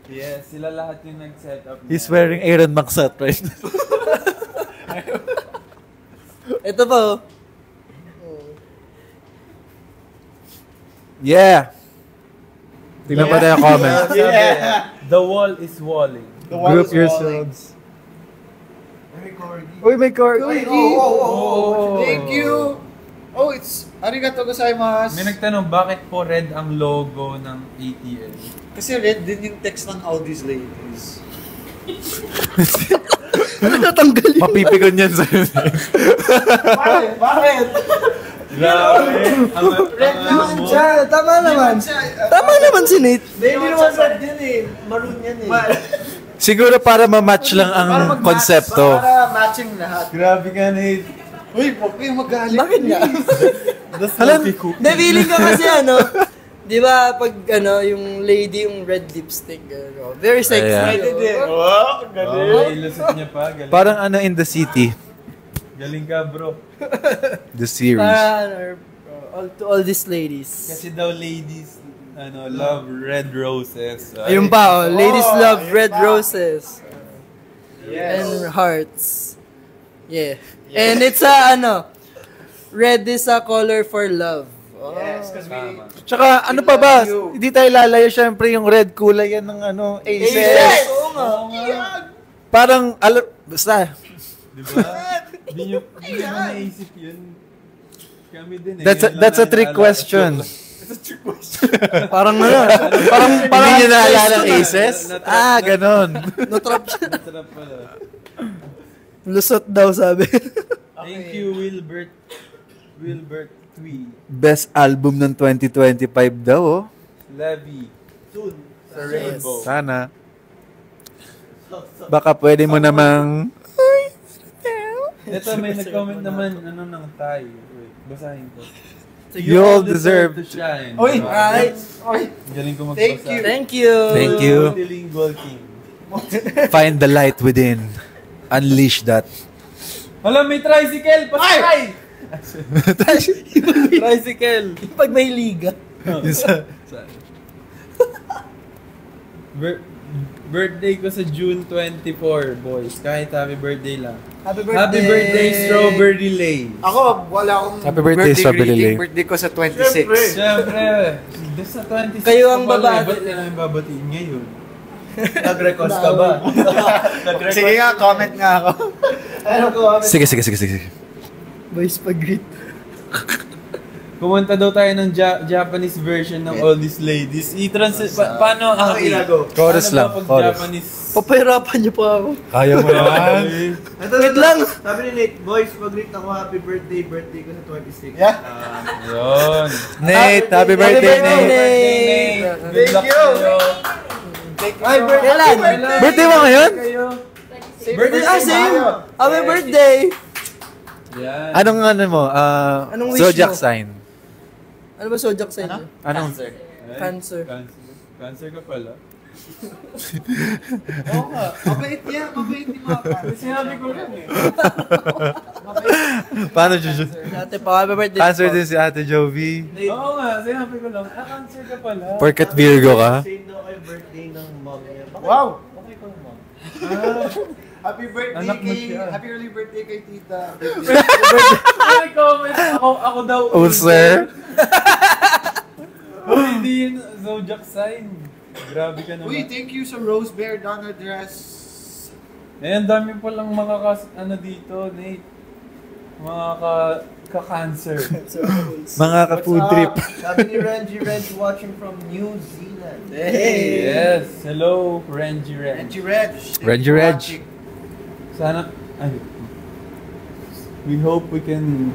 Yes, sila lahat yung nag-set up. he's wearing Aaron Maxat right now. Ito po. Yeah! Tingnan pa tayo comment. The wall is walling. Group yourselves. Uy, may cord. Thank you. Oh, it's arigatou gozaimasu. May nagtanong, bakit po red ang logo ng ATL? Kasi red din yung text ng all these ladies. Natanggal yun. Mapipikon yan sa'yo. Bakit? Grabe. Red naman siya. Tama naman. Tama naman si Nate. Hindi naman red yan eh. Maroon yan eh. Siguro para ma-match lang ang konsepto. Para matching lahat. Grabe ka, Nate. Uy, huwag kayong magalit. Bakit nga? Alam, Hindi, feeling ka kasi di ba pag yung lady yung red lipstick, very sexy. Ayan. Wow, galing. Ay, lusot niya pa. Galing. parang in the city. Galing ka, bro. The series. To all these ladies. Kasi daw ladies, love red roses. Ayun pa, ladies love ayun red pa. roses. Yes. And hearts. Yeah. And it's red is a color for love. Yes, because we... Tama. Tsaka ano pa ba? Hindi tayo lalayo syempre yung red kulay yan ng Aces. Oo nga. Parang, basta. Di ba? Hindi nyo naisip yun. Kami din eh. That's a trick question. Parang Hindi nyo naalala ang Aces? Ganon. natrap siya. Sarap pala. Lusot daw sabi. Thank you, Wilbert Wilbert Twee. Best album ng 2025 daw, oh. Levy. Soon. Sa Rainbow. Sana. Baka pwede mo namang... Ito, may nag-comment naman, ng tayo. Wait, basahin ko. You all deserve to shine. Oy! Right. Galing ko magbasa. Thank you. Thank you. Thank you. Multilingual king. Find the light within. Unleash that. Hala, may tricycle! Pasay! Tricycle! Pag may liga. Birthday ko sa June 24, boys. Kahit happy birthday lang. Happy birthday. Happy birthday, Strawberry Lane. Ako, wala akong Happy birthday, Strawberry greeting. Lane. Birthday ko sa 26. Siyempre, this sa 26 Kayo ang pa pala, babati. Ba't na namin babatiin ngayon? Nag-request ka ba? Sige nga, comment nga ako. Ano ko? Sige. Boys, pag-greet. Kumanta daw tayo ng Japanese version ng All These Ladies. Paano ang Ilago. Chorus lang, Pag chorus. Japanese. Papahirapan niyo pa ako. Kaya mo yan. Wait lang. Sabi ni Nate, boys, mag-greet ako happy birthday ko sa 26. Yeah. Yun. Nate, happy birthday, Nate. Nate. Good luck you. sa'yo. Ay, birthday lang. Birthday mo ngayon? Birthday, same. Happy birthday. Yan. Anong mo? Anong wish Zodiac mo? sign. Ano ba zodiac sign? Ano? Anong? Cancer. Cancer ka pala. Oo nga. Mabait niya. Mabait ni Maka. Sinabi ko lang eh. Paano, Juju? Dati pa, happy birthday. Cancer din si Ate Jovi. Oo nga, sinabi ko lang. Cancer ka pala. Porket Virgo ka. Same daw kayo birthday ng mom niya. Wow! Okay ko mo. Happy birthday Anak mo kay... siya. Happy early birthday kay tita. May comment ako daw. Oh, sir. Hindi yun zodiac sign. Grabe ka naman. Uy, thank you sa Rose Bear Donna dress. Ang dami palang mga dito, Nate. Mga ka-cancer. Mga ka-food trip. Sabi ni Renji watching from New Zealand. Hey! Yes. Hello, Renji Ren. Renji Reg. Renji Reg. Watching. Sana, we hope we can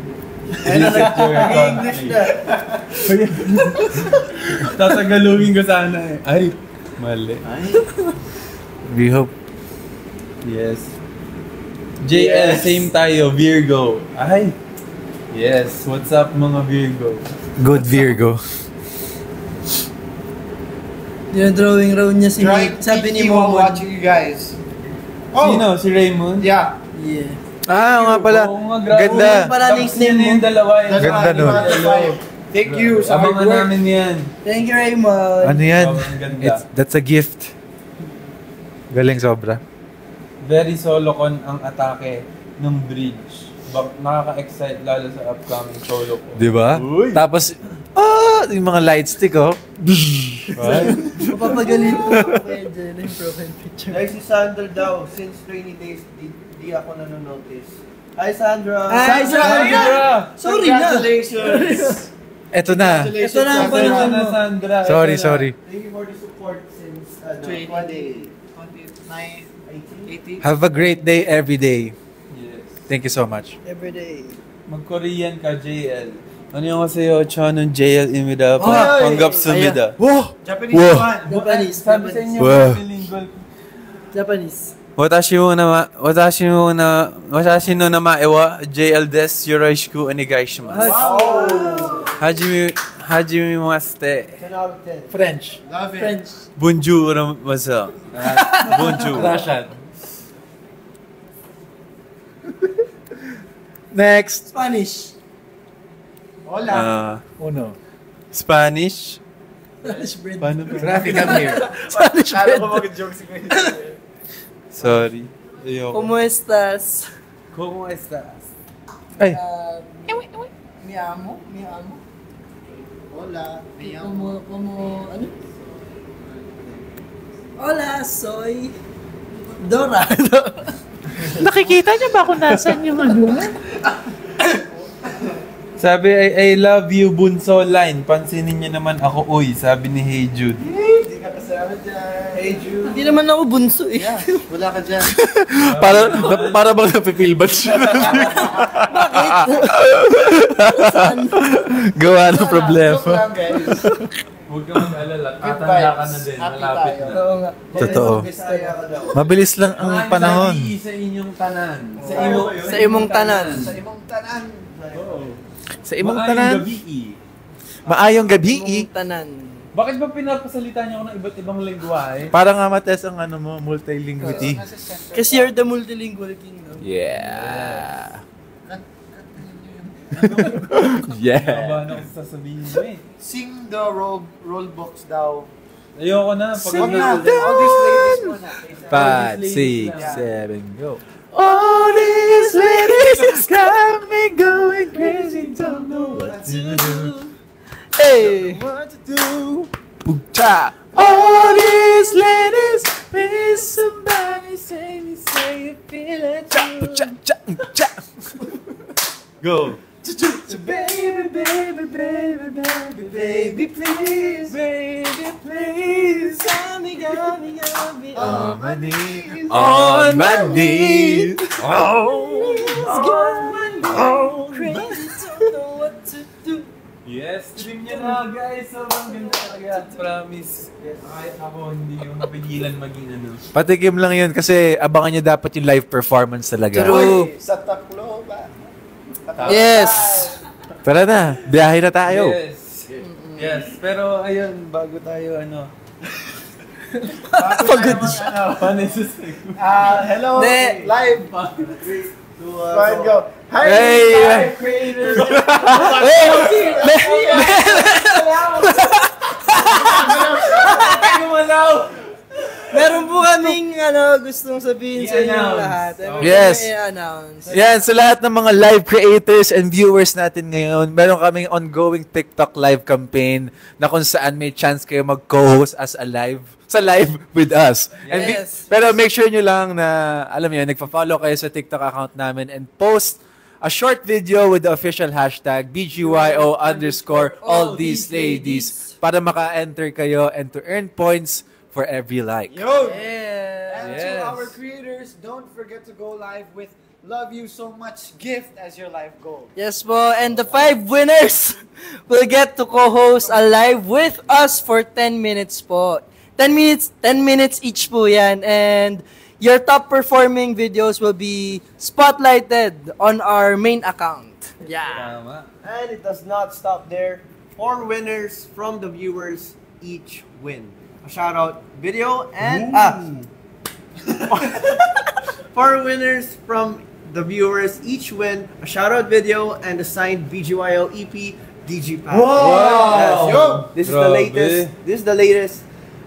Ano visit your English na. Tatagalugin ko sana eh. Ay, mali. We hope. Yes. JL, same tayo, Virgo. Ay. Yes, what's up mga Virgo? Good Virgo. Yung drawing round niya si Right, sabi ni while Momon. watching you guys. Oh! Sino? Si Raymond? Yeah. Yeah. Nga pala. Oo nga, grabe. Ganda. Pala Tapos nickname yun na yung mo. dalawa eh. Ganda nun. Thank you sa hard Abangan work. namin yan. Thank you, Raymond. Ano yan? Oh, ang ganda. That's a gift. Galing sobra. Very solo con ang atake ng bridge. Nakaka-excite lalo sa upcoming solo ko. Di ba? Tapos, yung mga light stick, oh. Right? Mapapagaling po ako kay Jen yung profile picture. Ay, si Sandra daw, since rainy days, di ako nanonotice. Hi, Sandra! Hi, Sandra! Sorry na. Congratulations! Eto na. Ito na ang Sandra panahon na, mo. Sandra. Sorry, Ito na. sorry. Thank you for the support since 29, 2018. 80. Have a great day every day. Yes. Thank you so much. Everyday. Mag-Korean ka, JL. Ano yung sa'yo, Chonon JL imida? Ay! Panggap sumida. Wow! Japanese Wow. one. Japanese. Sabi sa inyo, Wow. bilingual. Japanese. Watashi no namae wa JL desu. Yoroshiku onegaishimasu. Hajimemashite. 10 out of 10. French. Love it. French. Bonjour, masa. Bonjour. Russian. Next. Spanish. Hola. Uno. Spanish. Spanish bread. Paano ba? Traffic, come here. Spanish bread. mag-joke si Kuya. Sorry. Ayoko. ¿Cómo estás? ¿Cómo estás? Ay. Mi amo. Mi amo. Hola. Como, ano? Hola, soy Dora. Nakikita niyo ba kung nasan yung ano? Sabi, I love you, Bunso Line. Pansinin niyo naman ako, uy. Sabi ni Hey Jude. Hey, Jude. Hindi naman ako bunso eh. Yeah, wala ka dyan. Para bang napipilbat siya. Bakit? Gawa ng problema. Joke lang, guys. Huwag ka mag-alala. Good Tatanda ka vibes. na din. Happy Malapit tayo. na. Oo nga. Totoo. Bisaya ka daw. Mabilis lang ang panahon. Ang sa inyong tanan. Sa imong tanan. Sa imong tanan. Sa imong Maayong tanan. gabi, Maayong gabi. Imong tanan. Bakit ba pinapasalita niyo ako ng iba't ibang lingwahe? Para nga mates ang ano mo, multilinguality. Kasi you're the multilingual king, no? Yeah. Yeah. Yeah. Kabahan ako sa sasabihin mo eh. Sing the roll box daw. Ayoko na. Pag Wag na. All these ladies muna. 5, 6, 7, go. All these ladies got me going crazy, don't know what to do. Hey! What to do? Puta! All these ladies, please somebody say you feel it. Go. Baby, baby, baby, baby, baby, please, baby, please. Got me. On my knees. On my knees. Oh. Crazy, don't know what to do. Yes, stream nyo na guys. Sobrang ganda talaga. Promise. Kahit ako hindi ko mapigilan maging ano. Patikim lang yun kasi abangan nyo dapat yung live performance talaga. True. Sa Tacloban. Yes! Tara na, biyahe na tayo. Yes. Yes. Pero ayun, bago tayo ano. Pagod siya. Paano susig? Hello. Ne. Live. Go ahead, go. Hi, Hey! live creators. Meron po kaming gustong sabihin sa inyo lahat. Yes. I-announce. Yan, sa lahat ng mga live creators and viewers natin ngayon, meron kaming ongoing TikTok live campaign na kung saan may chance kayo mag-co-host as a live with us. And Yes. pero make sure nyo lang na, alam niyo, nagpa-follow kayo sa TikTok account namin and post a short video with the official hashtag BGYO_all these ladies para maka-enter kayo and to earn points for every like. Yo. Yeah. And Yes. to our creators, don't forget to go live with Love You So Much gift as your live goal. Yes po, and the 5 winners will get to co-host a live with us for 10 minutes po. 10 minutes each po yan. And your top performing videos will be spotlighted on our main account. Yeah. Tama. And it does not stop there. 4 winners from the viewers each win. A shout out video and 4 winners from the viewers each win a shout out video and a signed BGYO EP Digipack. Wow! Yes, yo! This is the Grabe. latest. This is the latest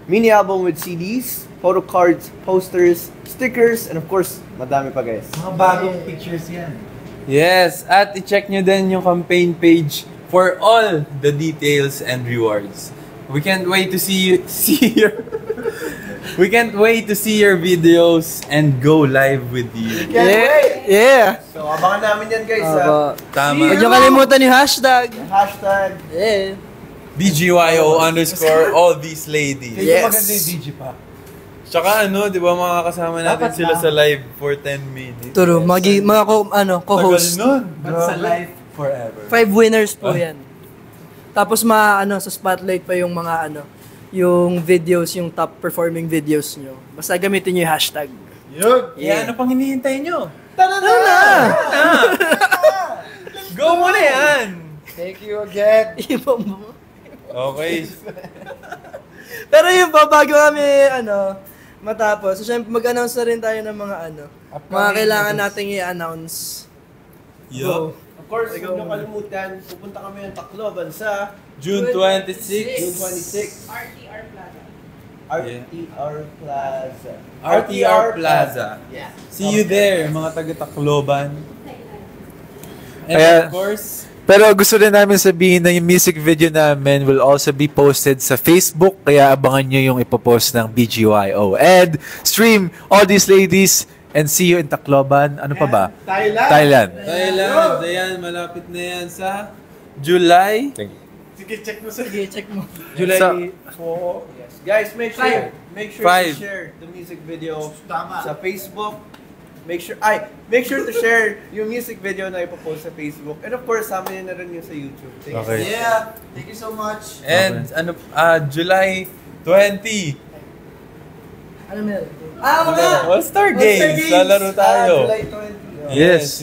mini album with CDs, photo cards, posters, stickers, and of course, madami pa guys. Mga bagong pictures yan. Yes, at i-check nyo din yung campaign page for all the details and rewards. We can't wait to see We can't wait to see your videos and go live with you. Yeah. So, abangan namin yan guys. Tama. Huwag niyo kalimutan yung hashtag. Hashtag. Yeah. BGYO_all these ladies. Yes. Maganda yung Digipack. Tsaka ano, di ba makakasama natin sila sa live for 10 minutes. Turo, mga co-host. Tagal nun. But sa life forever. 5 winners po yan. Tapos sa spotlight pa yung mga yung videos, yung top performing videos nyo. Basta gamitin nyo yung hashtag. Yun. Yeah, ano pang hinihintay nyo? Tara na! Go mo na yan! Thank you again. Okay. Pero yun po, bago kami matapos, so syempre mag-announce na rin tayo ng mga mga kailangan nating i-announce. Yo. Of course, huwag niyo kalimutan, pupunta kami ng Tacloban sa June 26. June 26. RTR Plaza. RTR Plaza. Yeah. See you there, mga taga-Tacloban. And Kaya- of course, Pero gusto rin namin sabihin na yung music video namin will also be posted sa Facebook. Kaya abangan nyo yung ipopost ng BGYO. And stream all these ladies and see you in Tacloban. Ano pa ba? Thailand. Thailand. Thailand, ayan, malapit na yan sa July Sige, check mo sa... Sige, check mo. July So- 4. Yes. Guys, make sure Five. to share the music video Tama. sa Facebook. Make sure to share yung music video na ipopost sa Facebook. And of course, sama niyo na rin yun sa YouTube. Thank you. Okay. Yeah, thank you so much. And July 20. Ano meron? Mga! All-Star Games. Lalaro tayo. July 20. Yes.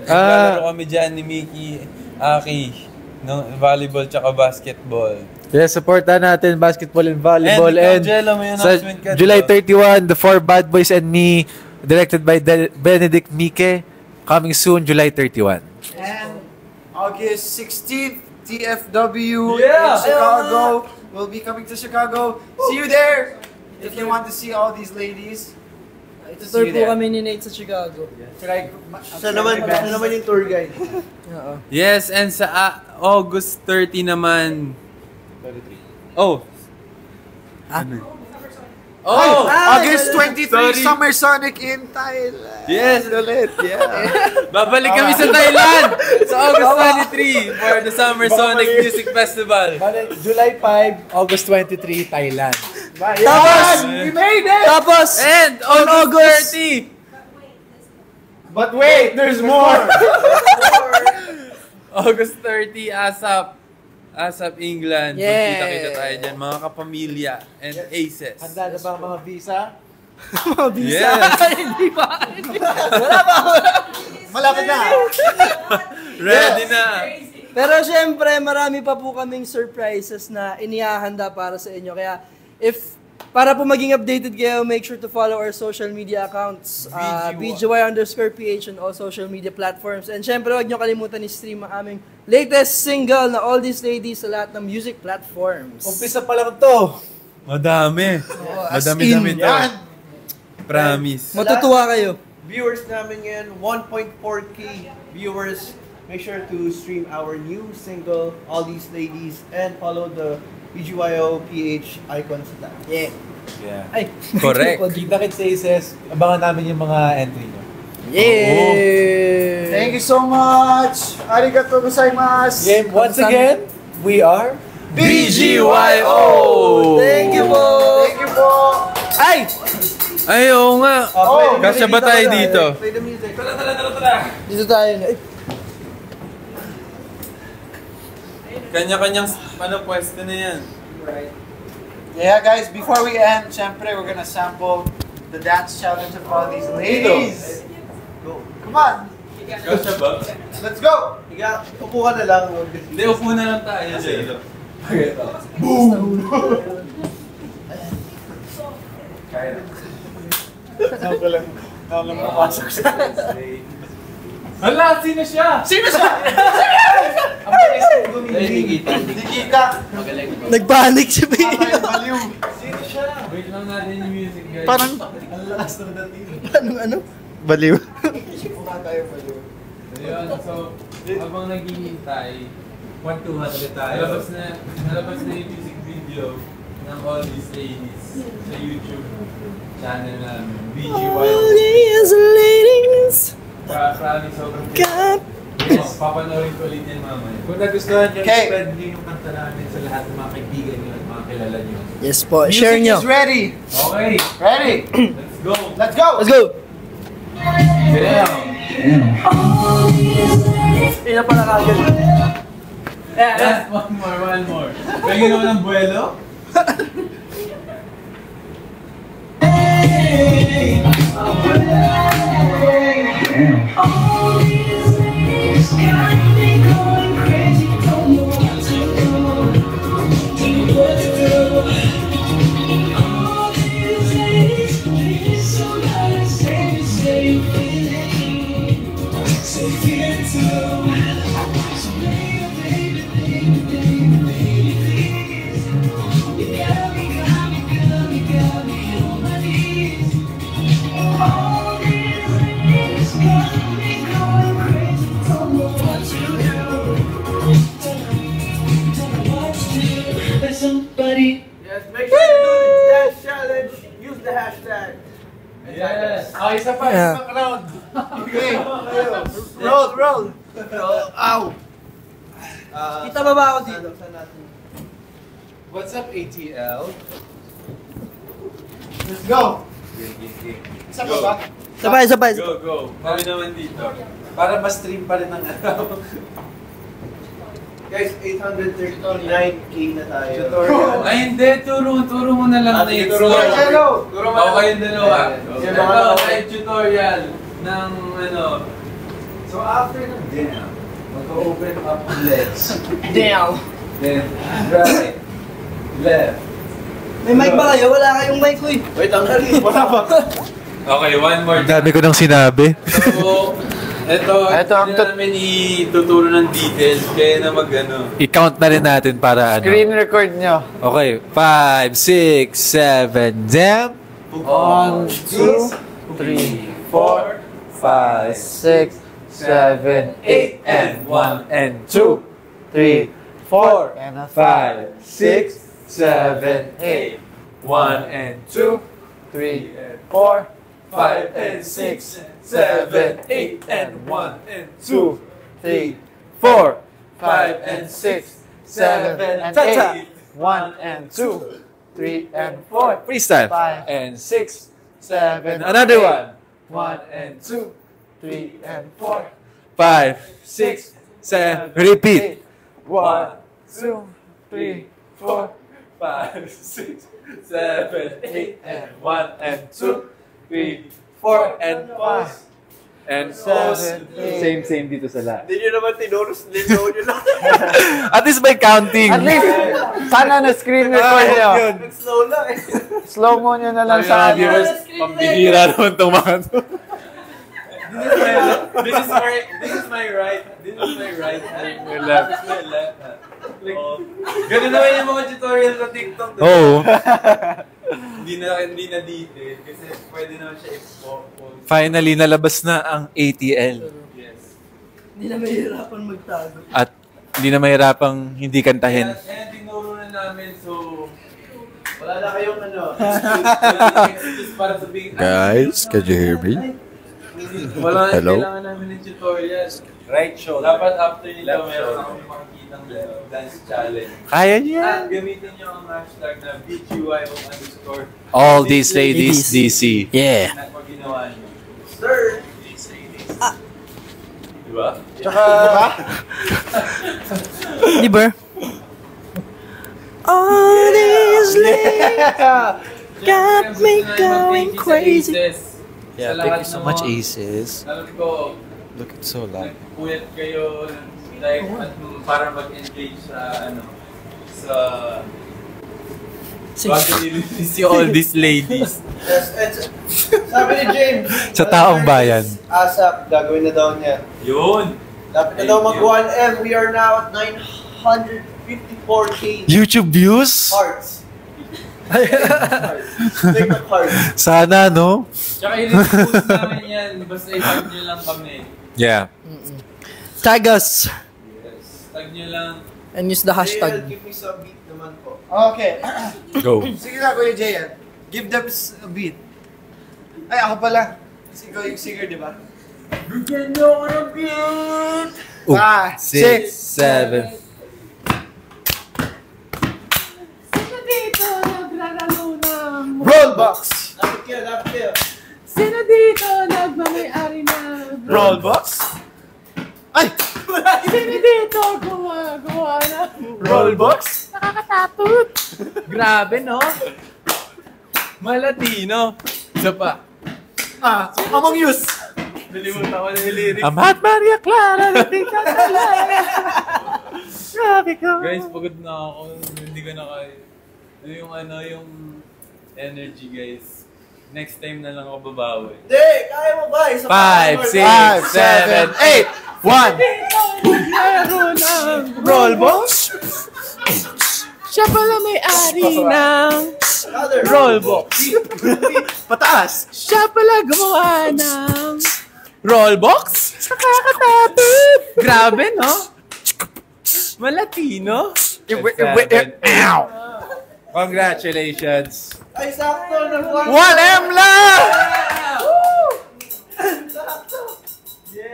Lalaro kami dyan ni Mickey, Aki, ng volleyball tsaka basketball. Yes, supportan natin basketball and volleyball. And ikaw, Jello, may sa announcement ka, July diba? 31, The Four Bad Boys and Me, directed by Benedict Mike, coming soon, July 31. And August 16th, TFW Yeah! in Chicago. We'll be coming to Chicago. See you there! If you want to see all these ladies, Itutur po kami ni Nate sa Chicago. Siya naman yung tour guide. Oo. Yes, and sa August 30 naman. 33. Oh. Oh! Ah, August 23, sorry. Summer Sonic in Thailand. Yes. Ulit, yeah. Babalik kami sa Thailand sa August 23 for the Summer Sonic Music Festival. July 5, August 23, Thailand. Tapos, We made it! tapos, And on August 30. But wait, there's more! August 30, ASAP England. Yeah. Magkita-kita tayo dyan, mga kapamilya and aces. Handa na ba ang mga visa? Yes. hindi pa. Malapit na! Ready na. Pero syempre, marami pa po kaming surprises na inihahanda para sa inyo. Kaya, para po maging updated kayo, make sure to follow our social media accounts. BGY_PH on all social media platforms. And syempre, huwag nyo kalimutan i-stream ang aming latest single na All These Ladies sa lahat ng music platforms. Umpisa pa lang to. Madami. Madami-dami to. Promise. Matutuwa kayo. Viewers namin ngayon, 1.4k viewers. Make sure to stream our new single, All These Ladies, and follow the BGYO PH icons na. Yeah. Yeah. Ay. Correct. Kita-kits sa ACES, abangan namin yung mga entry nyo. Yeah. Thank you so much! Arigatou gozaimasu! Game, once again, we are BGYO! Thank you po. Thank you po! Ay! Ay, oo nga. Oh, Kasya ba tayo dito? Play the music. Dito tayo. Ay. Kanya-kanyang pwesto na yan. Yeah guys, before we end, syempre, we're gonna sample the dance challenge of all these ladies. Go. Come on! Kasya ba? Let's go! Higa, upo ka na lang. Hindi, upo na lang tayo. Jello. Ako lang papasok sa... Hala, sino siya? Sino siya? Nikita! Nagpanik siya ba? Baliw! Sino siya? Wait lang natin yung music, guys. Parang... Ano? Baliw. Ayun, so, habang naghihintay, 1-2 ulit tayo. nalabas na yung music video ng All These Ladies sa YouTube channel namin, BGYO. Ladies. Promise, sobrang God. yes, papanoorin ko ulit yan mamaya. Kung nagustuhan nyo, Okay. spread nyo yung kanta namin sa lahat ng mga kaibigan nyo at mga kilala nyo. Yes po, share Music nyo. is ready! Okay, Ready! let's go! Let's go! Let's go! Yeah. Ina pa na kagad. Last one more. Pwede naman ng buwelo? Yes, make sure to do the dance challenge. Use the hashtag. Yes! Okay, isa pa, Yeah. isang round. Okay. Roll, roll! Ow! Kita ba ba ako dito? What's up, ATL? Let's go! Isa pa ba? Sabay. Go. Kami naman dito. Para ma-stream pa rin ng ano. Guys, 839k na tayo. Tutorial. Ay, hindi. Turo mo na lang next. Turo mo na. Turo mo kayong dalawa. Ito, live tutorial ng ano. So after ng dinner, mag-open up legs. Damn. Then right, left. May mic ba kayo? Wala kayong mic ko eh. Wait lang, wala pa. Okay, one more. Ang dami ko nang sinabi. So, ito ang namin ituturo ng details. Kaya na mag-ano. I-count na rin natin para ano. Screen record nyo. Okay, 5, 6, 7, damn. 1, 2, 3, 4, 5, 6, 7, 8, and 1 and 2, 3, 4, and a 5, 6, 7, 8, 1 and 2, 3, 4, 5 and 6, 7, 8 and 1 and 2, 3, 4, 5 and 6, 7 and 8, 1 and 2, 3 and 4, freestyle. 5 And 6, 7, another one. 1 and 2, 3 and 4, 5, 6, 7, repeat. 1, 2, 3, 4, 5, 6, 7, 8 and 1 and 2, 3, 4 and 5 and 7, 8. Same dito sa lahat. Hindi nyo naman tinurus, linlo nyo lang. At least by counting. At least, sana na screen record nyo. Slow lang eh. Slow mo nyo na lang sa viewers, pambihira naman itong mga to. This is my right. This is my right hand. My left. This is my left hand. Like, ganun naman yung mga tutorial sa TikTok. Diba? Oh. Hindi na detail. Kasi pwede naman siya i-pause. Finally, nalabas na ang ATL. Yes. Hindi na mahirapan magtago. At hindi na mahirapang hindi kantahin. Kaya tinuro na namin, so... Wala na kayong ano. Excuse para sabihin, Guys, can you hear me? Wala na Hello? kailangan namin ng tutorial. Right shoulder. Dapat after nito, Left meron shoulder. akong makikitang dance challenge. Kaya niya. At gamitin nyo ang hashtag na BGYO_. All these ladies, DC. Yeah. Na pag ginawa nyo. Sir! Diba? Tsaka, Di ba? All these got me going crazy. Yeah, thank you so much, Aces. Alam ko, Look, it's so loud. nagpuyat kayo like, at para mag-engage sa ano, sa bago nililis yung all these ladies. Yes, sabi ni James. Sa taong bayan. ASAP, gagawin na daw niya. Yun! Dapat na daw mag 1M. We are now at 954k YouTube views? hearts. Take the hearts. Sana, no? Tsaka i-repost namin yan, basta i-tag nyo lang kami. Yeah. Tag us Yes. Tag nyo lang. and use the JL, hashtag. give me some beat naman po. okay. Go. Sige nga, Kuya JL. Give them a beat. Ay, ako pala. Kasi ikaw yung singer, di ba? Bigyan nyo ako ng beat! 5, 6, 7. Sino dito naglalaro ng... Rollbox! Dapat kayo. Sino dito nagmamay-ari ng... Rollbox? Ay! Sino dito gumagawa ng... Rollbox? Nakakatakot! Grabe, no? Malatino. Isa pa. Among Use! Nalimutan ko na yung lyrics. Amat Maria Clara, natin ka Grabe ka! Guys, pagod na ako. Hindi ko na kaya. Yung energy, guys. Next time na lang ako babawi. Hindi, kaya mo ba? Isa 5, 6, 7, 8. 1! Naglaro ng... Rollbox? Siya pala may-ari ng... Rollbox. Pataas! Siya pala gumawa ng... Rollbox? Nakakatakot! Grabe, no? Malatino? Ow! Congratulations. Ay, sakto. 1M lang!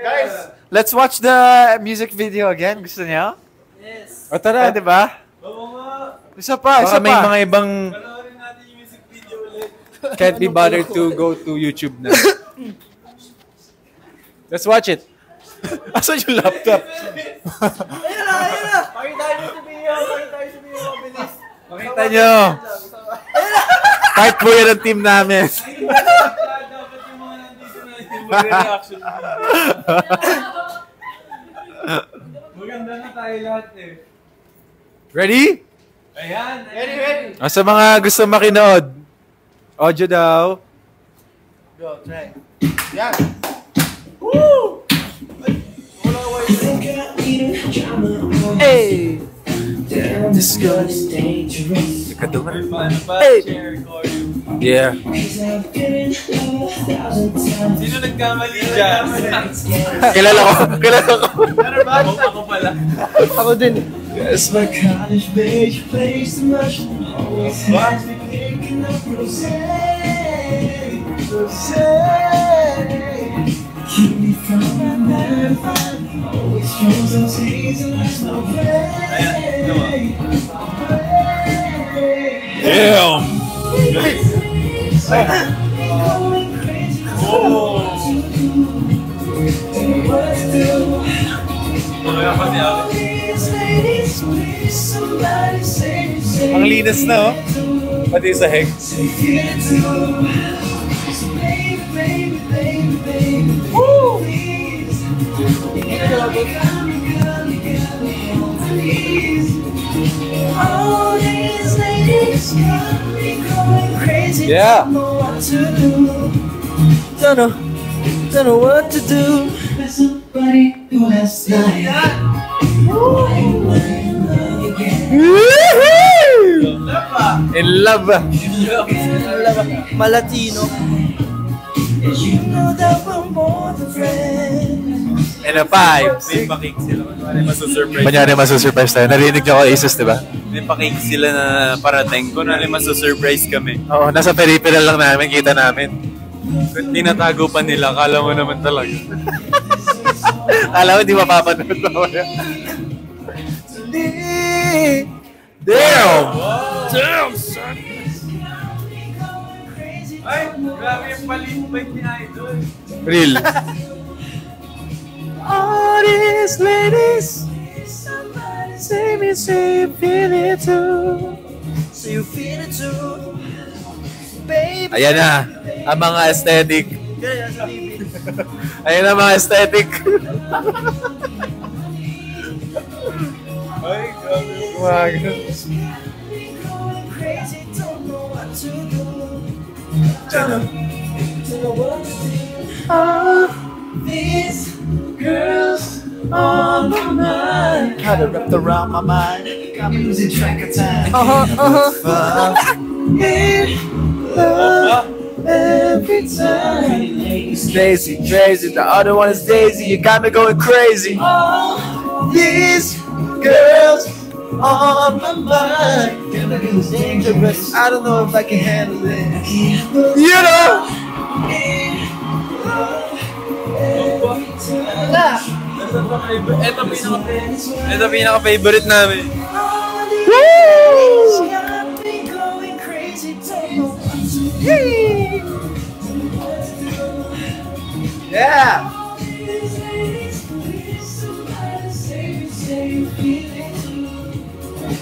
Guys, let's watch the music video again. Gusto niyo? Yes. O tara, di ba? Oo nga. Isa pa, Baka may mga ibang Panoorin natin yung music video ulit. can't be bothered to go to YouTube na. Let's watch it. Asan yung laptop? Ayun na! Pakita nyo si Bio, mabilis. Pakita nyo. Part po yan ng team namin. Dapat yung mga nandito na yung reaction video. Maganda na tayo lahat eh. Ready? Ayan. Ready. Sa mga gusto makinood, audio daw. Go, try. Yan. Hey! Kaduman. Paano pa? Hey! Share ko yung... Yeah. Sino nagkamali dyan? Kilala ko. Ako pala. Ako din. Yes, my college page plays too much. Keep me from my man. Always shows those days and that's no way. Damn. Ang linas na, oh. Pati sa heg. Yeah. Don't know what to do. Somebody who has night. In love. Malatino. You know that we're more than friends. And a 5. May pakik sila. Kunyari masusurprise. Kunyari masusurprise tayo. Narinig niyo ako Asus, di ba? May pakik sila na parating. Kunyari masusurprise kami. Oo, nasa peripheral lang namin. Kita namin. Tinatago pa nila. Kala mo naman talaga. Kala ko hindi mapapanood pa. Damn! Damn, son! Ay, grabe yung palipay ni Idol. Real. All these ladies, say me, say you feel it too. Say you feel it too, baby. Ayan na. Ang mga aesthetic. Kaya sa TV. Ayan na mga aesthetic. Ay, grabe. Wag. Crazy, don't know what to do. These girls on my mind. Had it wrapped around my mind. Got me losing track of time. In love every time. Daisy, Daisy. The other one is Daisy. You got me going crazy. All these girls on my mind. It's dangerous. I don't know if I can handle it. You know! Ito pinaka-favorite namin. Yeah!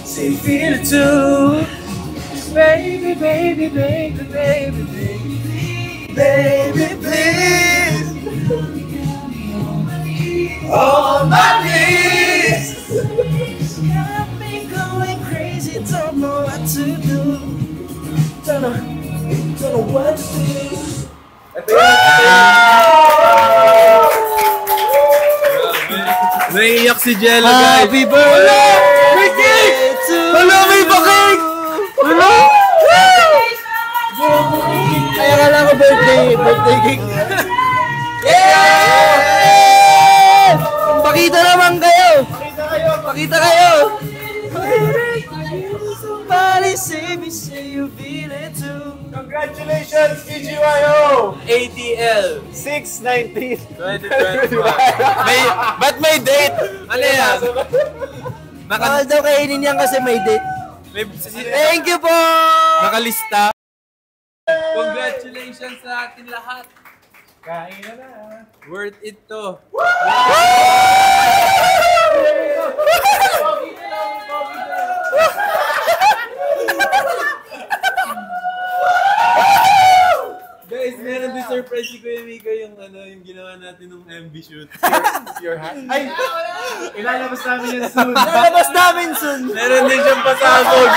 Say feel it too, baby, baby, baby, baby, baby, baby, please. On my knees. Got me going crazy, don't know what to do. Don't know what to do. Naiiyak si Jello, guys. Happy birthday to Wala, may bakit! Wala! Kaya kala ko birthday cake. Yeah! Pakita naman kayo! Pakita kayo! Somebody say me, say you feel it too. Congratulations, PGYO! ATL 6/19. 2021. Ba't may date? Ano yan? Bawal daw kainin yan kasi may date. Thank you po! Nakalista. Congratulations sa atin lahat. Kain na. Worth it to. Guys, meron din surprise si Kuya Mika yung yung ginawa natin ng MV shoot. Your hat? Ay! Ilalabas namin yan soon. Lalabas namin soon! Meron din siyang pasabog.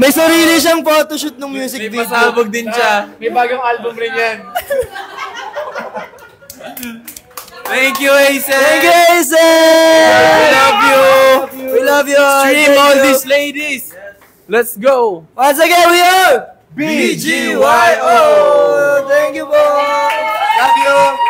May sarili siyang photoshoot ng music May video. pasabog din siya. May bagong album rin yan. Thank you, Ace! Thank you, Aisen! We love you! We love you! Stream all these ladies! Let's go! Once again, we are BGYO! Thank you po! Love you!